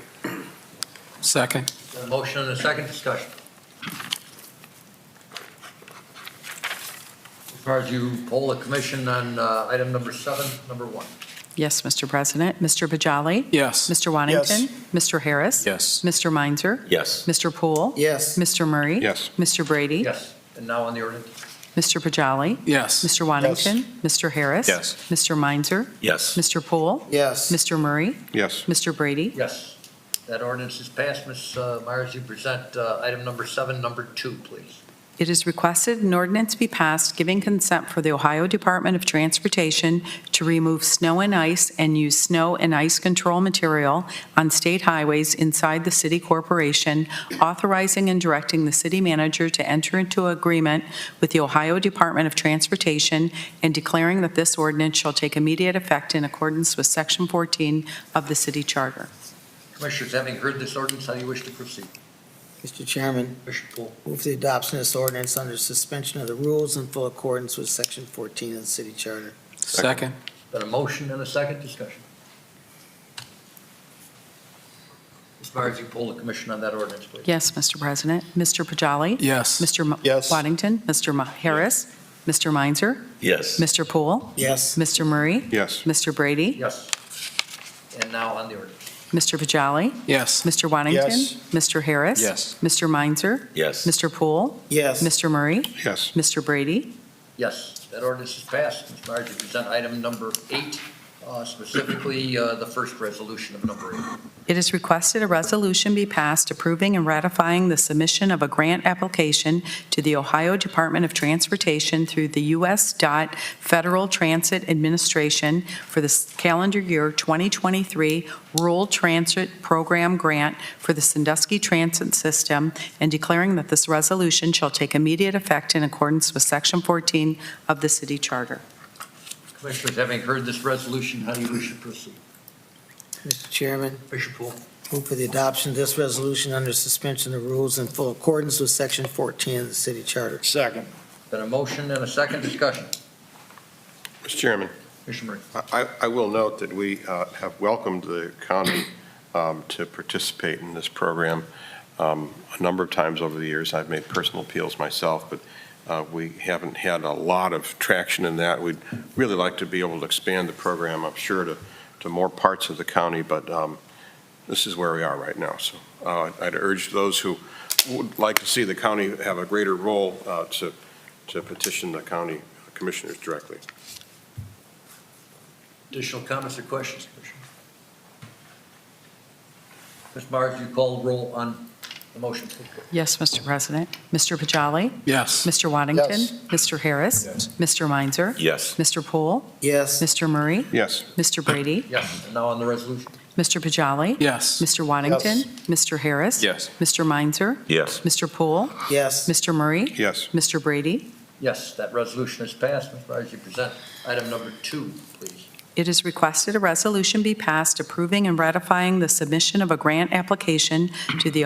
Second. A motion and a second discussion. As far as you poll the commission on item number 7, number 1. Yes, Mr. President. Mr. Bajali? Yes. Mr. Wantington? Mr. Harris? Yes. Mr. Meinzer? Yes. Mr. Poole? Yes. Mr. Murray? Yes. Mr. Brady? Yes, and now on the ordinance. Mr. Bajali? Yes. Mr. Wantington? Mr. Harris? Yes. Mr. Meinzer? Yes. Mr. Poole? Yes. Mr. Murray? Yes. Mr. Brady? Yes, that ordinance is passed. Ms. Myers, you present item number 7, number 2, please. It is requested an ordinance be passed giving consent for the Ohio Department of Transportation to remove snow and ice and use snow and ice control material on state highways inside the city corporation, authorizing and directing the city manager to enter into agreement with the Ohio Department of Transportation and declaring that this ordinance shall take immediate effect in accordance with Section 14 of the city charter. Commissioners, having heard this ordinance, how do you wish to proceed? Mr. Chairman, Commissioner Poole. move for the adoption of this ordinance under suspension of the rules in full accordance with Section 14 of the city charter. Second. Been a motion and a second discussion. Ms. Myers, you poll the commission on that ordinance, please. Yes, Mr. President. Mr. Pajali? Yes. Mr. Yes. Waddington? Mr. Harris? Mr. Meinzer? Yes. Mr. Poole? Yes. Mr. Murray? Yes. Mr. Brady? Yes, and now on the ordinance. Mr. Pajali? Yes. Mr. Waddington? Yes. Mr. Harris? Yes. Mr. Meinzer? Yes. Mr. Poole? Yes. Mr. Murray? Yes. Mr. Brady? Yes, that ordinance is passed. Ms. Myers, you present item number 8, specifically the first resolution of number 8. It is requested a resolution be passed approving and ratifying the submission of a grant application to the Ohio Department of Transportation through the U.S. Federal Transit Administration for the calendar year 2023 Rural Transit Program Grant for the Sandusky Transit System and declaring that this resolution shall take immediate effect in accordance with Section 14 of the city charter. Commissioners, having heard this resolution, how do you wish to proceed? Mr. Chairman, Commissioner Poole. move for the adoption of this resolution under suspension of rules in full accordance with Section 14 of the city charter. Second. Been a motion and a second discussion. Mr. Chairman, Commissioner Murray. I will note that we have welcomed the county to participate in this program. A number of times over the years, I've made personal appeals myself, but we haven't had a lot of traction in that. We'd really like to be able to expand the program, I'm sure, to more parts of the county, but this is where we are right now. So I'd urge those who would like to see the county have a greater role to petition the county commissioners directly. Additional comments or questions, Commissioner? Ms. Myers, you call the roll on the motion, please. Yes, Mr. President. Mr. Pajali? Yes. Mr. Waddington? Yes. Mr. Harris? Yes. Mr. Meinzer? Yes. Mr. Poole? Yes. Mr. Murray? Yes. Mr. Brady? Yes, and now on the resolution. Mr. Pajali? Yes. Mr. Waddington? Mr. Harris? Yes. Mr. Meinzer? Yes. Mr. Poole? Yes. Mr. Murray? Yes. Mr. Brady? Yes, that resolution is passed. Ms. Myers, you present item number 2, please. It is requested a resolution be passed approving and ratifying the submission of a grant application to the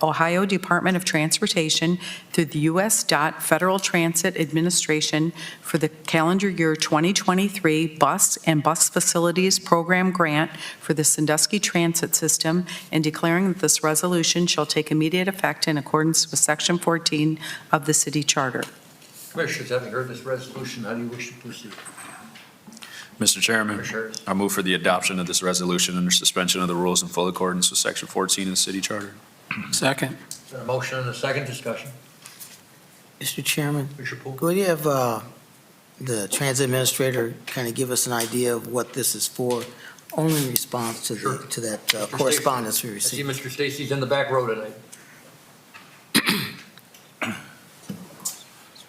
Ohio Department of Transportation through the U.S. Federal Transit Administration for the calendar year 2023 Bus and Bus Facilities Program Grant for the Sandusky Transit System, and declaring that this resolution shall take immediate effect in accordance with Section 14 of the city charter. Commissioners, having heard this resolution, how do you wish to proceed? Mr. Chairman, Commissioner, I move for the adoption of this resolution under suspension of the rules in full accordance with Section 14 of the city charter. Second. is there a motion and a second discussion? Mr. Chairman, Commissioner Poole? could you have the transit administrator kind of give us an idea of what this is for, only in response to Sure. that correspondence we I see received? Mr. Stacy's in the back row tonight.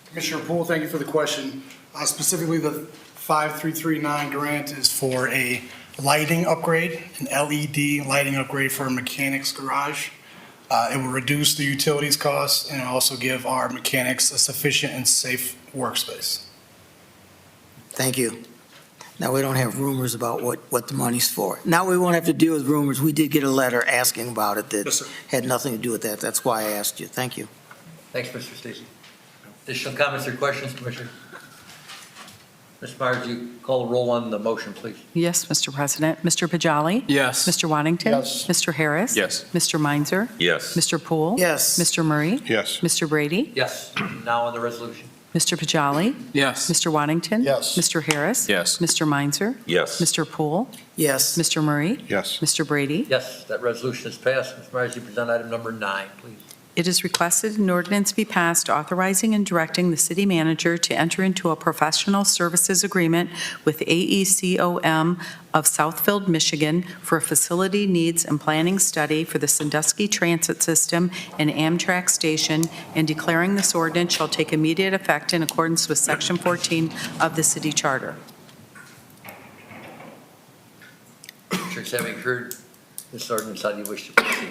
Commissioner Poole, thank you for the question. Specifically, the 5339 grant is for a lighting upgrade, an LED lighting upgrade for a mechanic's garage. It will reduce the utilities costs and also give our mechanics a sufficient and safe workspace. Thank you. Now, we don't have rumors about what the money's for. Now we won't have to deal with rumors. We did get a letter asking about it that Yes, sir. had nothing to do with that. That's why I asked you. Thank you. Thanks, Mr. Stacy. Additional comments or questions, Commissioner? Ms. Myers, you call the roll on the motion, please. Yes, Mr. President. Mr. Pajali? Yes. Mr. Waddington? Yes. Mr. Harris? Yes. Mr. Meinzer? Yes. Mr. Poole? Yes. Mr. Murray? Yes. Mr. Brady? Yes, now on the resolution. Mr. Pajali? Yes. Mr. Waddington? Yes. Mr. Harris? Yes. Mr. Meinzer? Yes. Mr. Poole? Yes. Mr. Murray? Yes. Mr. Brady? Yes, that resolution is passed. Ms. Myers, you present item number 9, please. It is requested an ordinance be passed authorizing and directing the city manager to enter into a professional services agreement with AECOM of Southfield, Michigan for a facility needs and planning study for the Sandusky Transit System and Amtrak Station, and declaring this ordinance shall take immediate effect in accordance with Section 14 of the city charter. Commissioners, having heard this ordinance, how do you wish to proceed?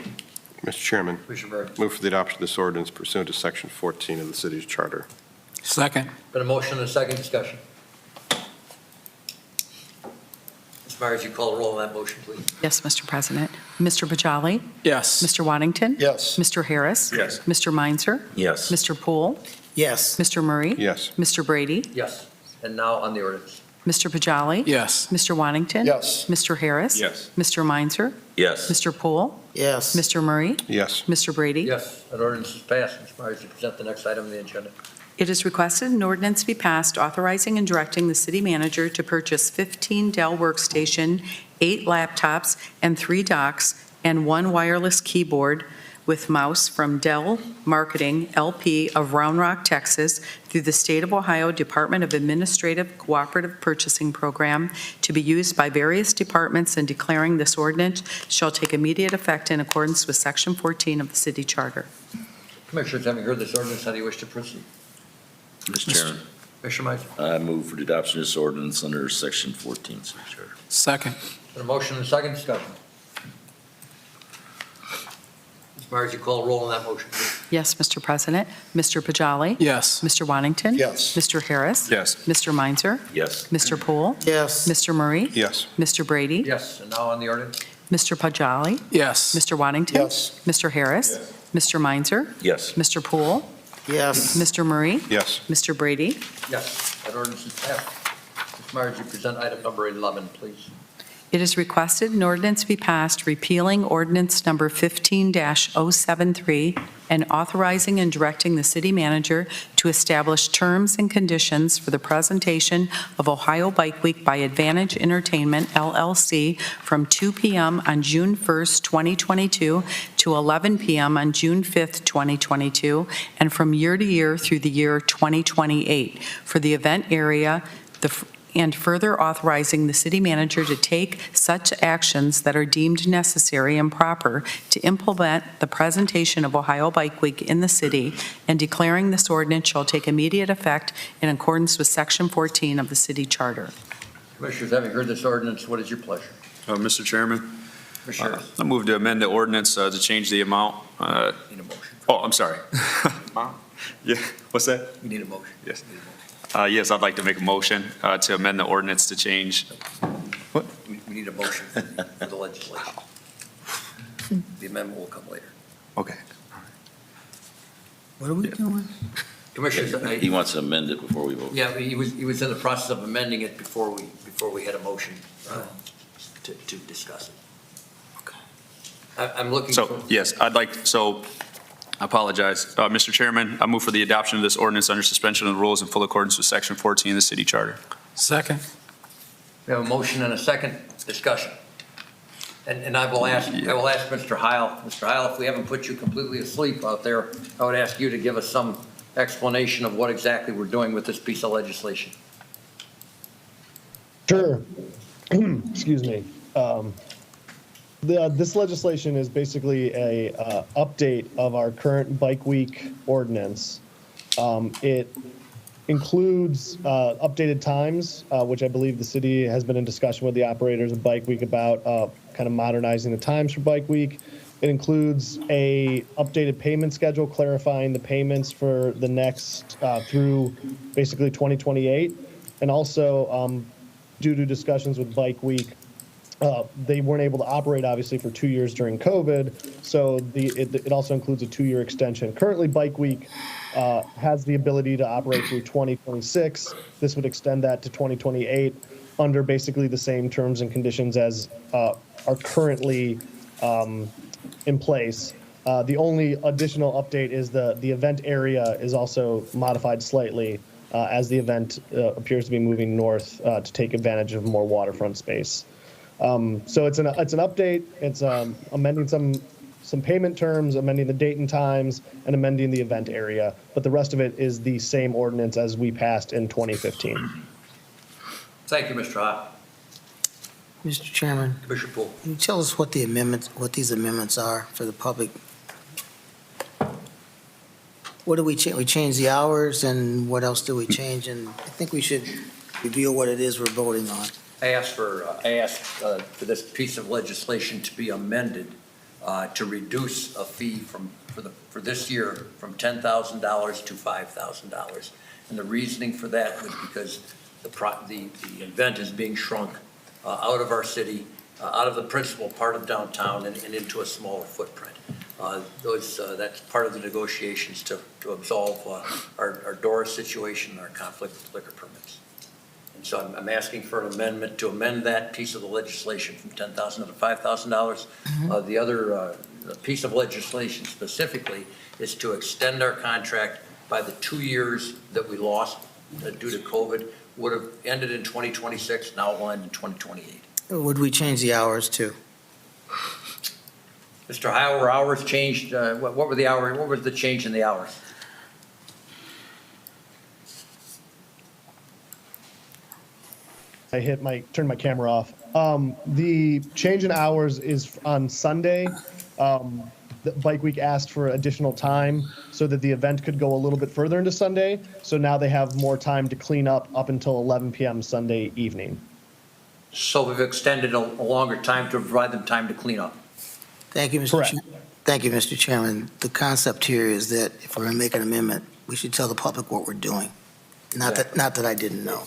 Mr. Chairman, Commissioner Murray. move for the adoption of this ordinance pursuant to Section 14 of the city's charter. Second. Been a motion and a second discussion. Ms. Myers, you call the roll on that motion, please. Yes, Mr. President. Mr. Pajali? Yes. Mr. Waddington? Yes. Mr. Harris? Yes. Mr. Meinzer? Yes. Mr. Poole? Yes. Mr. Murray? Yes. Mr. Brady? Yes, and now on the ordinance. Mr. Pajali? Yes. Mr. Waddington? Yes. Mr. Harris? Yes. Mr. Meinzer? Yes. Mr. Poole? Yes. Mr. Murray? Yes. Mr. Brady? Yes, that ordinance is passed. Ms. Myers, you present the next item on the agenda. It is requested an ordinance be passed authorizing and directing the city manager to purchase 15 Dell Workstation, 8 laptops, and 3 docks, and 1 wireless keyboard with mouse from Dell Marketing LP of Round Rock, Texas, through the State of Ohio Department of Administrative Cooperative Purchasing Program to be used by various departments, and declaring this ordinance shall take immediate effect in accordance with Section 14 of the city charter. Commissioners, having heard this ordinance, how do you wish to proceed? Mr. Chairman, Commissioner Meinzer. I move for the adoption of this ordinance under Section 14 city charter. Second. Been a motion and a second discussion. Ms. Myers, you call the roll on that motion, please. Yes, Mr. President. Mr. Pajali? Yes. Mr. Waddington? Yes. Mr. Harris? Yes. Mr. Meinzer? Yes. Mr. Poole? Yes. Mr. Murray? Yes. Mr. Brady? Yes, and now on the ordinance. Mr. Pajali? Yes. Mr. Waddington? Yes. Mr. Harris? Mr. Meinzer? Yes. Mr. Poole? Yes. Mr. Murray? Yes. Mr. Brady? Yes, that ordinance is passed. Ms. Myers, you present item number 11, please. It is requested an ordinance be passed repealing ordinance number 15-073 and authorizing and directing the city manager to establish terms and conditions for the presentation of Ohio Bike Week by Advantage Entertainment, LLC, from 2 p.m. on June 1st, 2022 to 11 p.m. on June 5th, 2022, and from year to year through the year 2028 for the event area, and further authorizing the city manager to take such actions that are deemed necessary and proper to implement the presentation of Ohio Bike Week in the city, and declaring this ordinance shall take immediate effect in accordance with Section 14 of the city charter. Commissioners, having heard this ordinance, what is your pleasure? Mr. Chairman, Commissioner, I move to amend the ordinance to change the amount. need a motion. Oh, I'm sorry. Yeah, what's that? We need a motion. Yes. Yes, I'd like to make a motion to amend the ordinance to change. We need a motion for the legislation. The amendment will come later. Okay. What are we doing? Commissioners, He wants to amend it before we vote. yeah, he was in the process of amending it before we had a motion to discuss it. Okay. I'm looking So, for, yes, I apologize. Mr. Chairman, I move for the adoption of this ordinance under suspension of the rules in full accordance with Section 14 of the city charter. Second. we have a motion and a second discussion. And I will ask Mr. Heil. Mr. Heil, if we haven't put you completely asleep out there, I would ask you to give us some explanation of what exactly we're doing with this piece of legislation. Sure. Excuse me. This legislation is basically a update of our current Bike Week ordinance. It includes updated times, which I believe the city has been in discussion with the operators of Bike Week about kind of modernizing the times for Bike Week. It includes a updated payment schedule, clarifying the payments for the next through basically 2028, and also due to discussions with Bike Week, they weren't able to operate, obviously, for 2 years during COVID, so it also includes a 2-year extension. Currently, Bike Week has the ability to operate through 2026. This would extend that to 2028 under basically the same terms and conditions as are currently in place. The only additional update is the event area is also modified slightly as the event appears to be moving north to take advantage of more waterfront space. So it's an update. It's amending some payment terms, amending the date and times, and amending the event area. But the rest of it is the same ordinance as we passed in 2015. Thank you, Mr. Heil. Mr. Chairman, Commissioner Poole. can you tell us what these amendments are for the public? What do we change? We change the hours, and what else do we change? And I think we should reveal what it is we're voting on. I asked for this piece of legislation to be amended to reduce a fee for this year from $10,000 to $5,000. And the reasoning for that was because the event is being shrunk out of our city, out of the principal part of downtown and into a smaller footprint. That's part of the negotiations to absolve our DORA situation, our conflict with liquor permits. And so I'm asking for an amendment to amend that piece of the legislation from $10,000 to $5,000. The other piece of legislation specifically is to extend our contract by the 2 years that we lost due to COVID. Would have ended in 2026, now it will end in 2028. Would we change the hours too? Mr. Heil, were hours changed? What were the hours? What was the change in the hours? I turned my camera off. The change in hours is on Sunday. The Bike Week asked for additional time so that the event could go a little bit further into Sunday. So now they have more time to clean up until 11 p.m. Sunday evening. So we've extended a longer time to provide them time to clean up. Thank you, Mr. Correct. Chairman. Thank you, Mr. Chairman. The concept here is that if we're going to make an amendment, we should tell the public what we're doing. Not that I didn't know.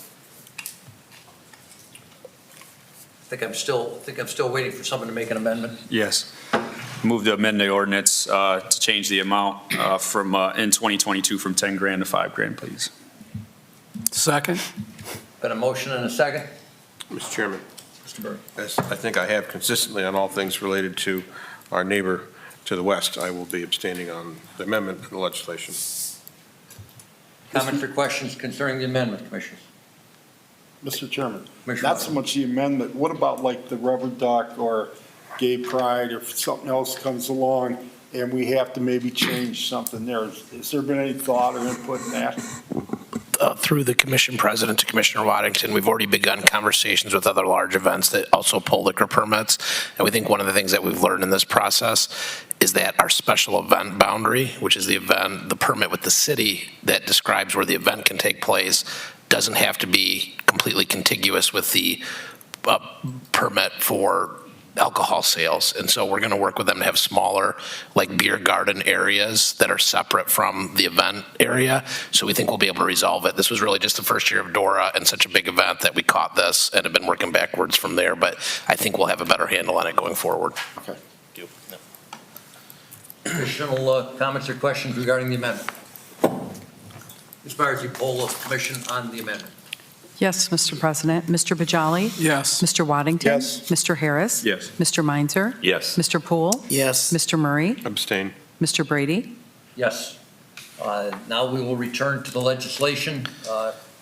I think I'm still waiting for someone to make an amendment. Yes. Move to amend the ordinance to change the amount from in 2022 from 10 grand to 5 grand, please. Second. Been a motion and a second. Mr. Chairman, Mr. Murray. As I think I have consistently on all things related to our neighbor to the west, I will be abstaining on the amendment to the legislation. Comments or questions concerning the amendment, Commissioners? Mr. Chairman, Commissioner not so much the amendment, what about like the rubber duck or gay pride, or if something else comes along and we have to maybe change something there? Has there been any thought or input in that? Through the commission president to Commissioner Waddington, we've already begun conversations with other large events that also pull liquor permits. And we think one of the things that we've learned in this process is that our special event boundary, which is the permit with the city that describes where the event can take place, doesn't have to be completely contiguous with the permit for alcohol sales. And so we're going to work with them to have smaller, like beer garden areas that are separate from the event area. So we think we'll be able to resolve it. This was really just the first year of DORA and such a big event that we caught this and have been working backwards from there. But I think we'll have a better handle on it going forward. Okay. Additional comments or questions regarding the amendment? Ms. Myers, you poll the commission on the amendment. Yes, Mr. President. Mr. Bajali? Yes. Mr. Waddington? Yes. Mr. Harris? Yes. Mr. Meinzer? Yes. Mr. Poole? Yes. Mr. Murray? Abstain. Mr. Brady? Yes. Now we will return to the legislation,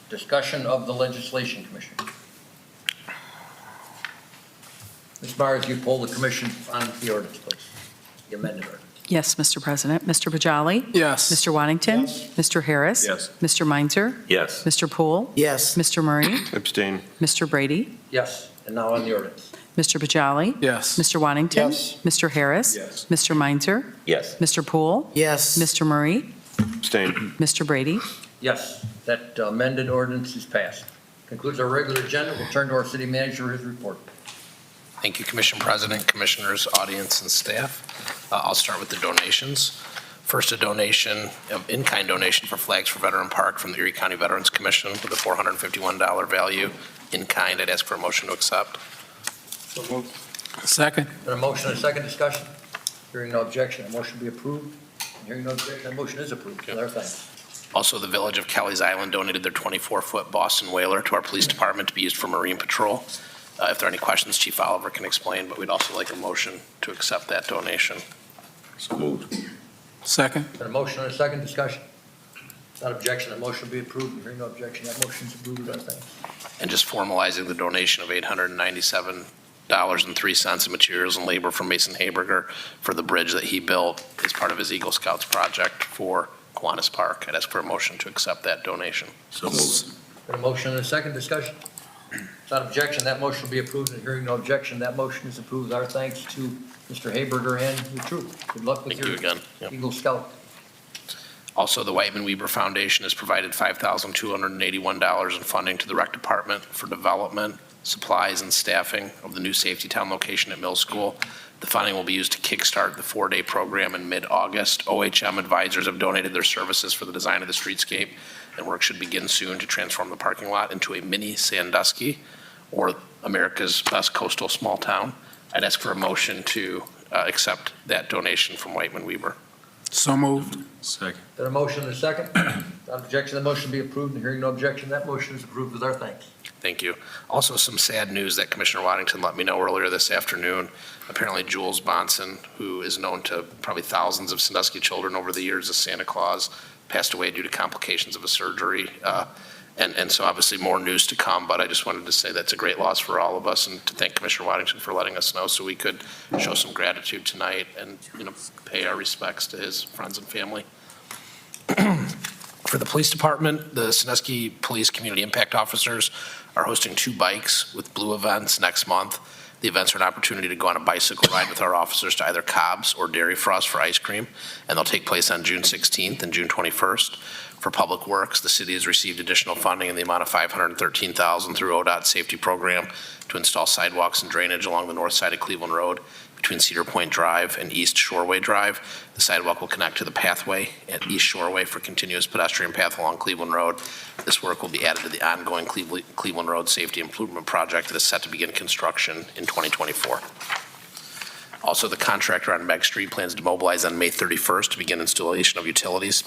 discussion of the legislation, Commission. Ms. Myers, you poll the commission on the ordinance, please. The amended ordinance. Yes, Mr. President. Mr. Bajali? Yes. Mr. Waddington? Yes. Mr. Harris? Yes. Mr. Meinzer? Yes. Mr. Poole? Yes. Mr. Murray? Abstain. Mr. Brady? Yes. And now on the ordinance. Mr. Bajali? Yes. Mr. Waddington? Yes. Mr. Harris? Yes. Mr. Meinzer? Yes. Mr. Poole? Yes. Mr. Murray? Abstain. Mr. Brady? Yes, that amended ordinance is passed. Concludes our regular agenda. We'll turn to our city manager for his report. Thank you, Commission President, Commissioners, audience, and staff. I'll start with the donations. First, a donation, in-kind donation for flags for Veteran Park from the Erie County Veterans Commission with a $451 value in kind. I'd ask for a motion to accept. So moved. Second. Got a motion and a second discussion. Hearing no objection, a motion be approved. Hearing no objection, that motion is approved. With our thanks. Also, the Village of Kelly's Island donated their 24-foot Boston whaler to our police department to be used for marine patrol. If there are any questions, Chief Oliver can explain, but we'd also like a motion to accept that donation. So moved. Second. Got a motion and a second discussion. Without objection, that motion be approved. Hearing no objection, that motion is approved. With our thanks. And just formalizing the donation of $897.03 in materials and labor from Mason Haberger for the bridge that he built as part of his Eagle Scouts project for Kiwanis Park. I'd ask for a motion to accept that donation. So moved. Got a motion and a second discussion. Without objection, that motion will be approved. And hearing no objection, that motion is approved. With our thanks to Mr. Haberger and your troop. Good luck with Thank you your again. Yep. Eagle Scout. Also, the Whiteman Weber Foundation has provided $5,281 in funding to the Rec Department for development, supplies, and staffing of the new Safety Town location at Mill School. The funding will be used to kickstart the 4-day program in mid-August. OHM advisors have donated their services for the design of the streetscape, and work should begin soon to transform the parking lot into a mini Sandusky, or America's best coastal small town. I'd ask for a motion to accept that donation from Whiteman Weber. So moved. Second. Got a motion and a second. Without objection, the motion be approved. And hearing no objection, that motion is approved. With our thanks. Thank you. Also, some sad news that Commissioner Waddington let me know earlier this afternoon. Apparently, Jules Bonson, who is known to probably thousands of Sandusky children over the years as Santa Claus, passed away due to complications of a surgery. And so obviously more news to come, but I just wanted to say that's a great loss for all of us, and to thank Commissioner Waddington for letting us know so we could show some gratitude tonight and, pay our respects to his friends and family. For the police department, the Sandusky Police Community Impact Officers are hosting 2 bikes with Blue events next month. The events are an opportunity to go on a bicycle ride with our officers to either Cobb's or Dairy Frost for ice cream, and they'll take place on June 16th and June 21st. For Public Works, the city has received additional funding in the amount of $513,000 through ODOT's safety program to install sidewalks and drainage along the north side of Cleveland Road between Cedar Point Drive and East Shoreway Drive. The sidewalk will connect to the pathway at East Shoreway for continuous pedestrian path along Cleveland Road. This work will be added to the ongoing Cleveland Road Safety Improvement Project that is set to begin construction in 2024. Also, the contractor on Meg Street plans to mobilize on May 31st to begin installation of utilities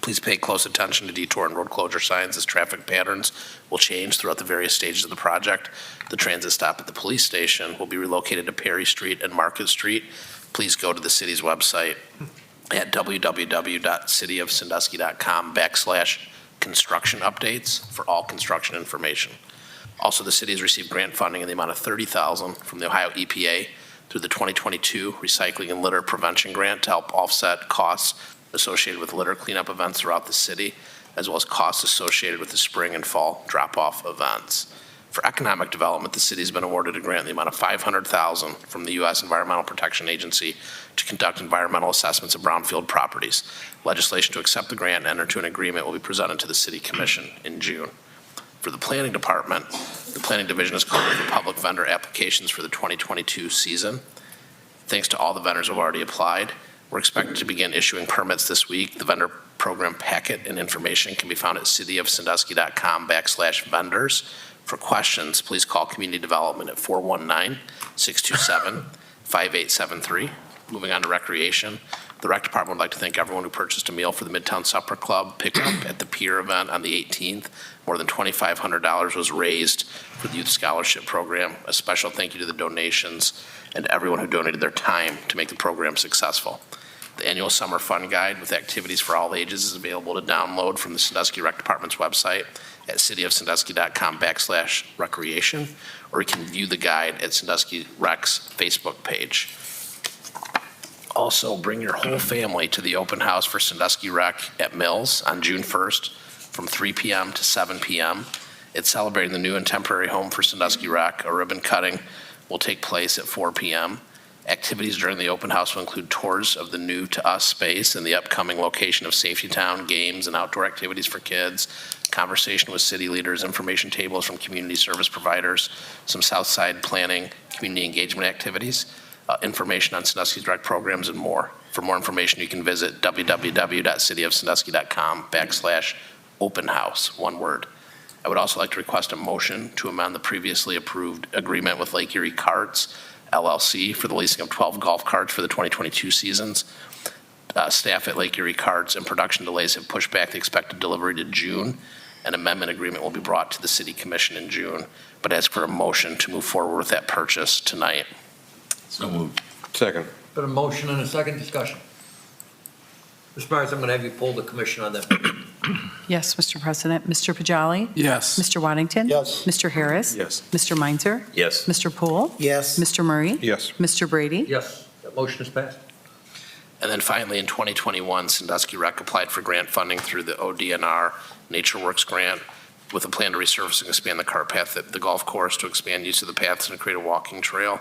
Please pay close attention to detour and road closure signs as traffic patterns will change throughout the various stages of the project. The transit stop at the police station will be relocated to Perry Street and Market Street. Please go to the city's website at www.cityofsandusky.com/construction updates for all construction information. Also, the city has received grant funding in the amount of $30,000 from the Ohio EPA through the 2022 Recycling and Litter Prevention Grant to help offset costs associated with litter cleanup events throughout the city, as well as costs associated with the spring and fall drop-off events. For economic development, the city has been awarded a grant in the amount of $500,000 from the U.S. Environmental Protection Agency to conduct environmental assessments of brownfield properties. Legislation to accept the grant and enter into an agreement will be presented to the City Commission in June. For the Planning Department, the Planning Division is calling for public vendor applications for the 2022 season. Thanks to all the vendors who have already applied, we're expected to begin issuing permits this week. The vendor program packet and information can be found at cityofsandusky.com/vendors. For questions, please call Community Development at 419-627-5873. Moving on to recreation, the Rec Department would like to thank everyone who purchased a meal for the Midtown Supper Club pickup at the Pier event on the 18th. More than $2,500 was raised for the Youth Scholarship Program. A special thank you to the donations and everyone who donated their time to make the program successful. The annual Summer Fun Guide with activities for all ages is available to download from the Sandusky Rec Department's website at cityofsandusky.com/recreation, or you can view the guide at Sandusky Rec's Facebook page. Also, bring your whole family to the open house for Sandusky Rec at Mills on June 1st from 3 p.m. to 7 p.m. It's celebrating the new and temporary home for Sandusky Rec. A ribbon cutting will take place at 4 p.m. Activities during the open house will include tours of the new to us space and the upcoming location of Safety Town, games and outdoor activities for kids, conversation with city leaders, information tables from community service providers, some Southside planning, community engagement activities, information on Sandusky's direct programs, and more. For more information, you can visit www.cityofsandusky.com/open house, one word. I would also like to request a motion to amend the previously approved agreement with Lake Erie Carts LLC for the leasing of 12 golf carts for the 2022 seasons. Staff at Lake Erie Carts and production delays have pushed back the expected delivery to June. An amendment agreement will be brought to the City Commission in June, but ask for a motion to move forward with that purchase tonight. So moved. Second. Been a motion and a second discussion. Ms. Myers, I'm going to have you poll the commission on that. Yes, Mr. President. Mr. Pajali? Yes. Mr. Waddington? Yes. Mr. Harris? Yes. Mr. Meinzer? Yes. Mr. Poole? Yes. Mr. Murray? Yes. Mr. Brady? Yes, that motion is passed. And then finally, in 2021, Sandusky Rec applied for grant funding through the ODNR NatureWorks grant with a plan to resurface and expand the cart path at the golf course to expand use of the paths and create a walking trail.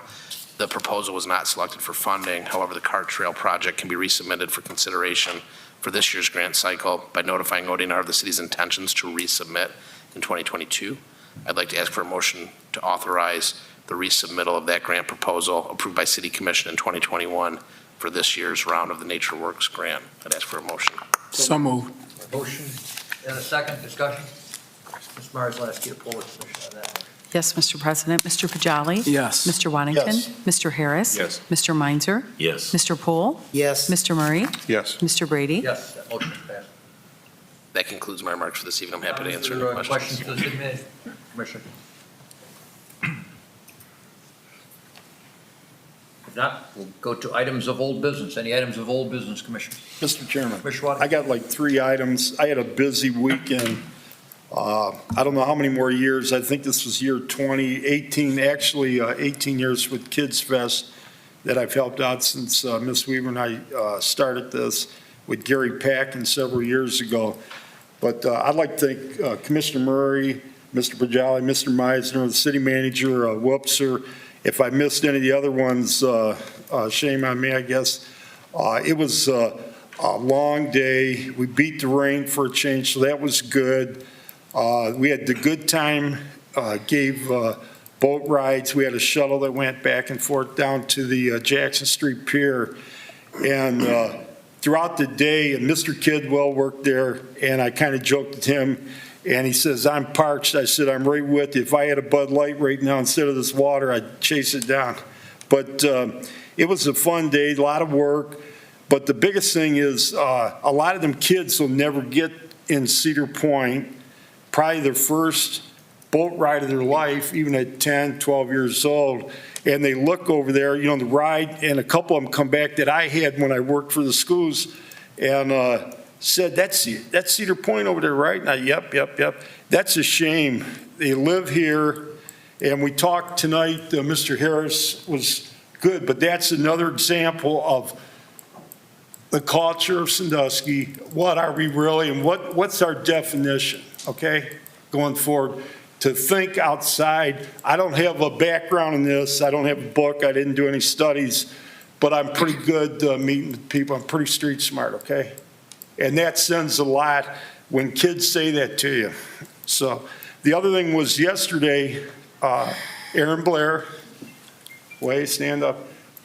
The proposal was not selected for funding. However, the cart trail project can be resubmitted for consideration for this year's grant cycle by notifying ODNR of the city's intentions to resubmit in 2022. I'd like to ask for a motion to authorize the resubmittal of that grant proposal approved by City Commission in 2021 for this year's round of the NatureWorks grant. I'd ask for a motion. So moved. Motion and a second discussion. Ms. Myers, I'll ask you to poll the commission on that. Yes, Mr. President. Mr. Pajali? Yes. Mr. Waddington? Yes. Mr. Harris? Yes. Mr. Meinzer? Yes. Mr. Poole? Yes. Mr. Murray? Yes. Mr. Brady? Yes, that motion is passed. That concludes my remarks for this evening. I'm happy to answer Are any there questions. questions for the city manager? Commissioner? If not, we'll go to items of old business. Any items of old business, Commissioner? Mr. Chairman, Commissioner Waddington? I got like 3 items. I had a busy weekend. I don't know how many more years. I think this was year 2018, actually 18 years with Kids Fest that I've helped out since Ms. Weaver and I started this with Gary Packen several years ago. But I'd like to thank Commissioner Murray, Mr. Pajali, Mr. Meisner, the city manager, Whoopser. If I missed any of the other ones, shame on me, I guess. It was a long day. We beat the rain for a change, so that was good. We had the good time, gave boat rides. We had a shuttle that went back and forth down to the Jackson Street Pier. And throughout the day, and Mr. Kidwell worked there, and I kind of joked with him, and he says, I'm parched. I said, I'm right with you. If I had a Bud Light right now instead of this water, I'd chase it down. But it was a fun day, a lot of work. But the biggest thing is, a lot of them kids will never get in Cedar Point, probably their first boat ride of their life, even at 10, 12 years old. And they look over there, the ride, and a couple of them come back that I had when I worked for the schools, and said, that's Cedar Point over there, right? And yep. That's a shame. They live here, and we talked tonight, Mr. Harris was good, but that's another example of the culture of Sandusky. What are we really, and what's our definition, okay, going forward? To think outside. I don't have a background in this. I don't have a book. I didn't do any studies, but I'm pretty good meeting with people. I'm pretty street smart, okay? And that sends a lot when kids say that to you. So the other thing was yesterday, Aaron Blair, stand up,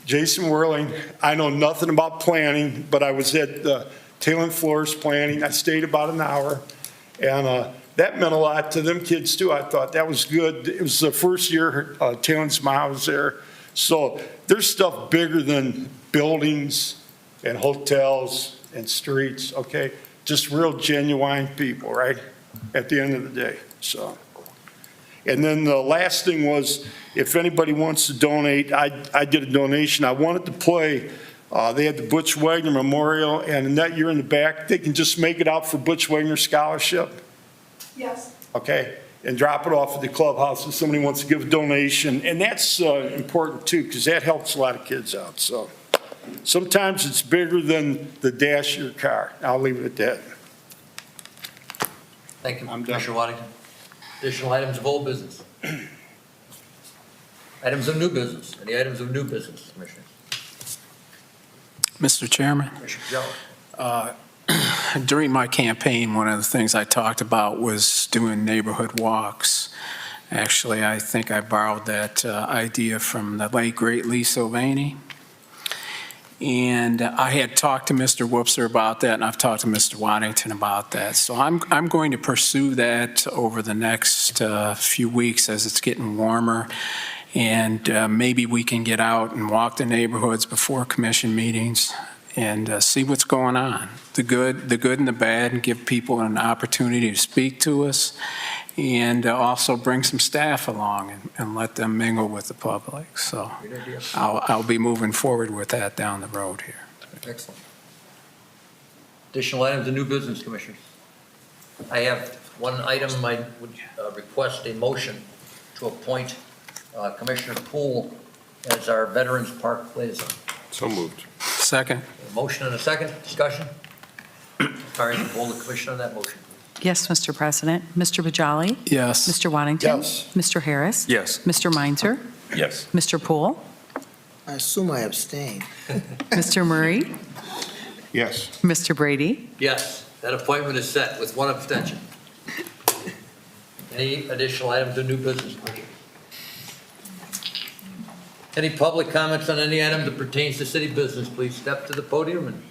Jason Whirling. I know nothing about planning, but I was at Taylor and Flores planning. I stayed about an hour, and that meant a lot to them kids too. I thought that was good. It was the first year Taylor's mom was there. So there's stuff bigger than buildings and hotels and streets, okay? Just real genuine people, right? At the end of the day, so. And then the last thing was, if anybody wants to donate, I did a donation. I wanted to play, they had the Butch Wagner Memorial, and in that year in the back, they can just make it out for Butch Wagner Scholarship. Yes. Okay, and drop it off at the clubhouse if somebody wants to give a donation. And that's important too, because that helps a lot of kids out. So sometimes it's bigger than the dash of your car. I'll leave it at that. Thank you, I'm done. Commissioner Waddington. Additional items of old business. Items of new business. Any items of new business, Commissioners? Mr. Chairman, Commissioner Jello. during my campaign, one of the things I talked about was doing neighborhood walks. Actually, I think I borrowed that idea from the late, great Lee Sylvani. And I had talked to Mr. Woopser about that, and I've talked to Mr. Waddington about that. So I'm going to pursue that over the next few weeks as it's getting warmer. And maybe we can get out and walk the neighborhoods before commission meetings and see what's going on, the good and the bad, and give people an opportunity to speak to us, and also bring some staff along and let them mingle with the public. So I'll be moving forward with that down the road here. Excellent. Additional items of new business, Commissioners. I have one item. I would request a motion to appoint Commissioner Poole as our Veterans Park liaison. So moved. Second. A motion and a second. Discussion? Sorry, poll the commission on that motion. Yes, Mr. President. Mr. Bajali? Yes. Mr. Waddington? Yes. Mr. Harris? Yes. Mr. Meinzer? Yes. Mr. Poole? I assume I abstain. Mr. Murray? Yes. Mr. Brady? Yes, that appointment is set with one abstention. Any additional items of new business, Commissioner? Any public comments on any item that pertains to city business, please step to the podium and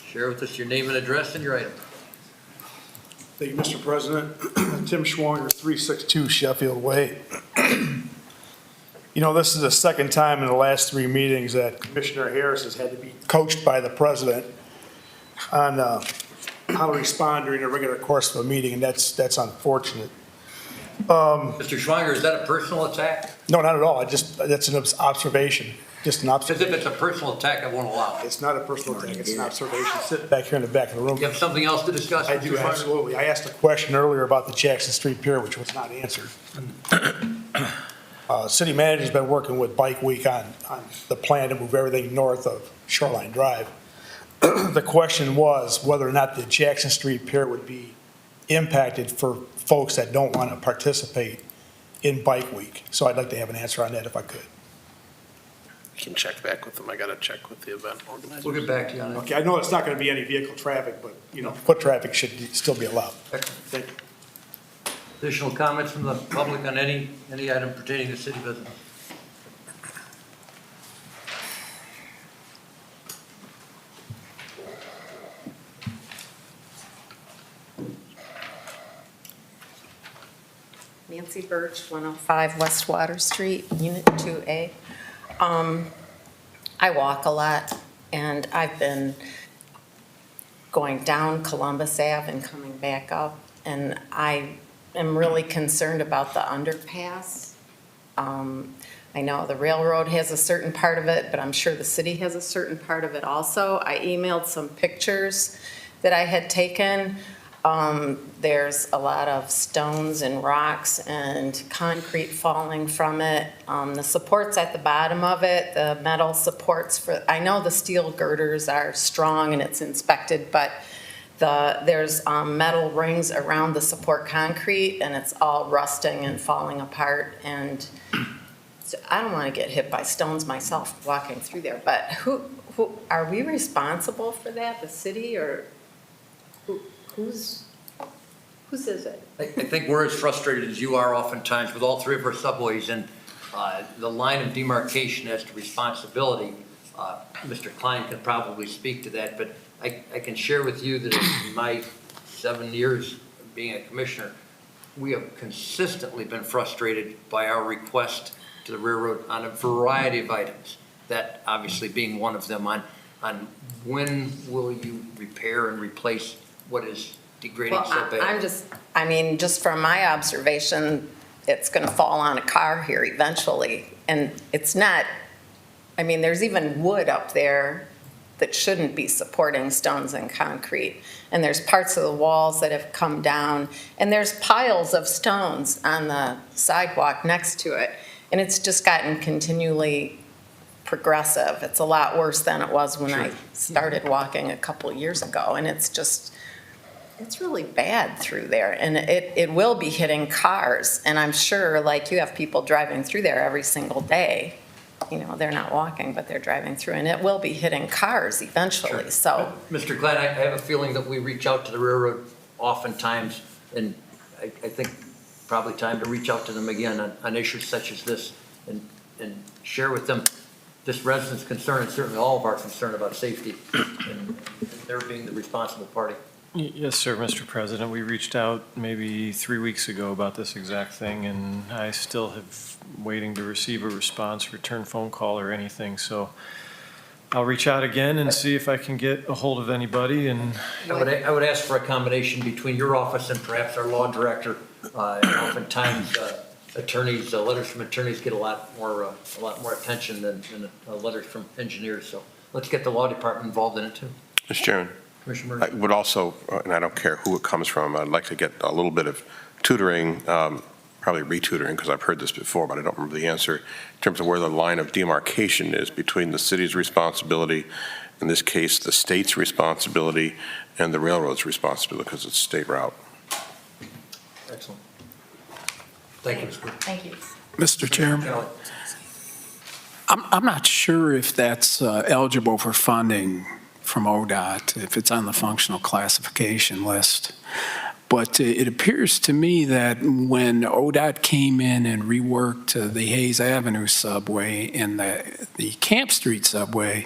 share with us your name and address and your item. Thank you, Mr. President. Tim Schwanger, 362 Sheffield Way. This is the second time in the last 3 meetings that Commissioner Harris has had to be coached by the president on how to respond during a regular course of a meeting, and that's unfortunate. Mr. Schwanger, is that a personal attack? No, not at all. That's an observation, just an Because observation. if it's a personal attack, I won't allow it. It's not a personal attack, it's an observation. Sit back here in the back of the room. You have something else to discuss, I Mr. do, Schwanger? absolutely. I asked a question earlier about the Jackson Street Pier, which was not answered. City manager's been working with Bike Week on the plan to move everything north of Shoreline Drive. The question was whether or not the Jackson Street Pier would be impacted for folks that don't want to participate in Bike Week. So I'd like to have an answer on that if I could. You can check back with them. I got to check with the event organizer. We'll get back to you on it. Okay, I know it's not going to be any vehicle traffic, but, foot traffic should still be allowed. Excellent. Thank you. Additional comments from the public on any item pertaining to city business? Nancy Birch, 105 West Water Street, Unit 2A. I walk a lot, and I've been going down Columbus Ave and coming back up. And I am really concerned about the underpass. I know the railroad has a certain part of it, but I'm sure the city has a certain part of it also. I emailed some pictures that I had taken. There's a lot of stones and rocks and concrete falling from it. The supports at the bottom of it, the metal supports I know the steel girders are strong and it's inspected, but there's metal rings around the support concrete and it's all rusting and falling apart. And so I don't want to get hit by stones myself walking through there, but who are we responsible for that? The city or whose is it? I think we're as frustrated as you are oftentimes with all three of our subways, and the line of demarcation as to responsibility. Mr. Klein can probably speak to that, but I can share with you that in my 7 years of being a commissioner, we have consistently been frustrated by our request to the railroad on a variety of items, that obviously being one of them, on when will you repair and replace what is degrading Well, so bad? just from my observation, it's going to fall on a car here eventually. And it's not, there's even wood up there that shouldn't be supporting stones and concrete. And there's parts of the walls that have come down. And there's piles of stones on the sidewalk next to it. And it's just gotten continually progressive. It's a lot worse than it was when I started walking a couple years ago. And it's really bad through there. And it will be hitting cars. And I'm sure, like, you have people driving through there every single day. They're not walking, but they're driving through. And it will be hitting cars eventually, Sure. so. Mr. Glenn, I have a feeling that we reach out to the railroad oftentimes, and I think probably time to reach out to them again on issues such as this and share with them this resident's concern and certainly all of our concern about safety and their being the responsible party. Yes, sir, Mr. President. We reached out maybe 3 weeks ago about this exact thing, and I still have waiting to receive a response, return phone call or anything. So I'll reach out again and see if I can get a hold of anybody. And I would ask for a combination between your office and perhaps our law director. Oftentimes, attorneys, letters from attorneys get a lot more attention than letters from engineers. So let's get the law department involved in it too. Mr. Chairman, Commissioner I Murray. would also, and I don't care who it comes from, I'd like to get a little bit of tutoring, probably retutoring, because I've heard this before, but I don't remember the answer, in terms of where the line of demarcation is between the city's responsibility, in this case, the state's responsibility, and the railroad's responsibility, because it's state route. Excellent. Thank you, Mr. Murray. Thank you. Mr. Chairman, Kelly. I'm not sure if that's eligible for funding from ODOT, if it's on the functional classification list. But it appears to me that when ODOT came in and reworked the Hayes Avenue subway and the Camp Street subway,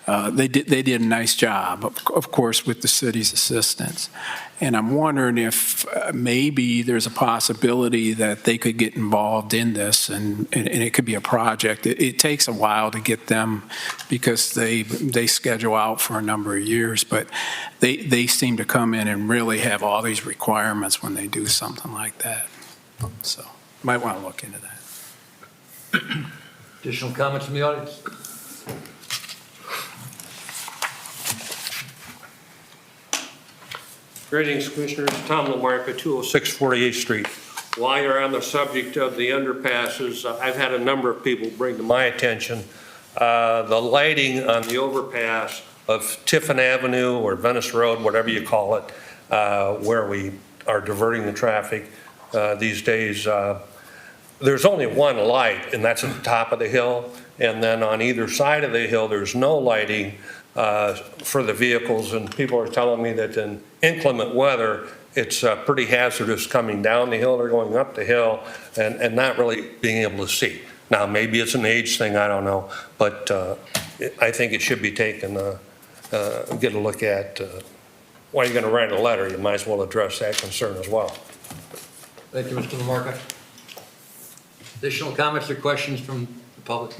they did a nice job, of course, with the city's assistance. And I'm wondering if maybe there's a possibility that they could get involved in this, and it could be a project. It takes a while to get them because they schedule out for a number of years, but they seem to come in and really have all these requirements when they do something like that. So might want to look into that. Additional comments from the audience? Greetings, Commissioners. Tom Lamarca, 206 48th Street. While you're on the subject of the underpasses, I've had a number of people bring to my attention the lighting on the overpass of Tiffin Avenue or Venice Road, whatever you call it, where we are diverting the traffic these days. There's only one light, and that's at the top of the hill. And then on either side of the hill, there's no lighting for the vehicles. And people are telling me that in inclement weather, it's pretty hazardous coming down the hill or going up the hill and not really being able to see. Now, maybe it's an age thing, I don't know, but I think it should be taken, get a look at. While you're going to write a letter, you might as well address that concern as well. Thank you, Mr. Lamarca. Additional comments or questions from the public?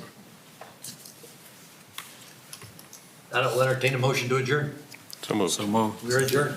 I'll entertain a motion to adjourn. So moved. We're adjourned.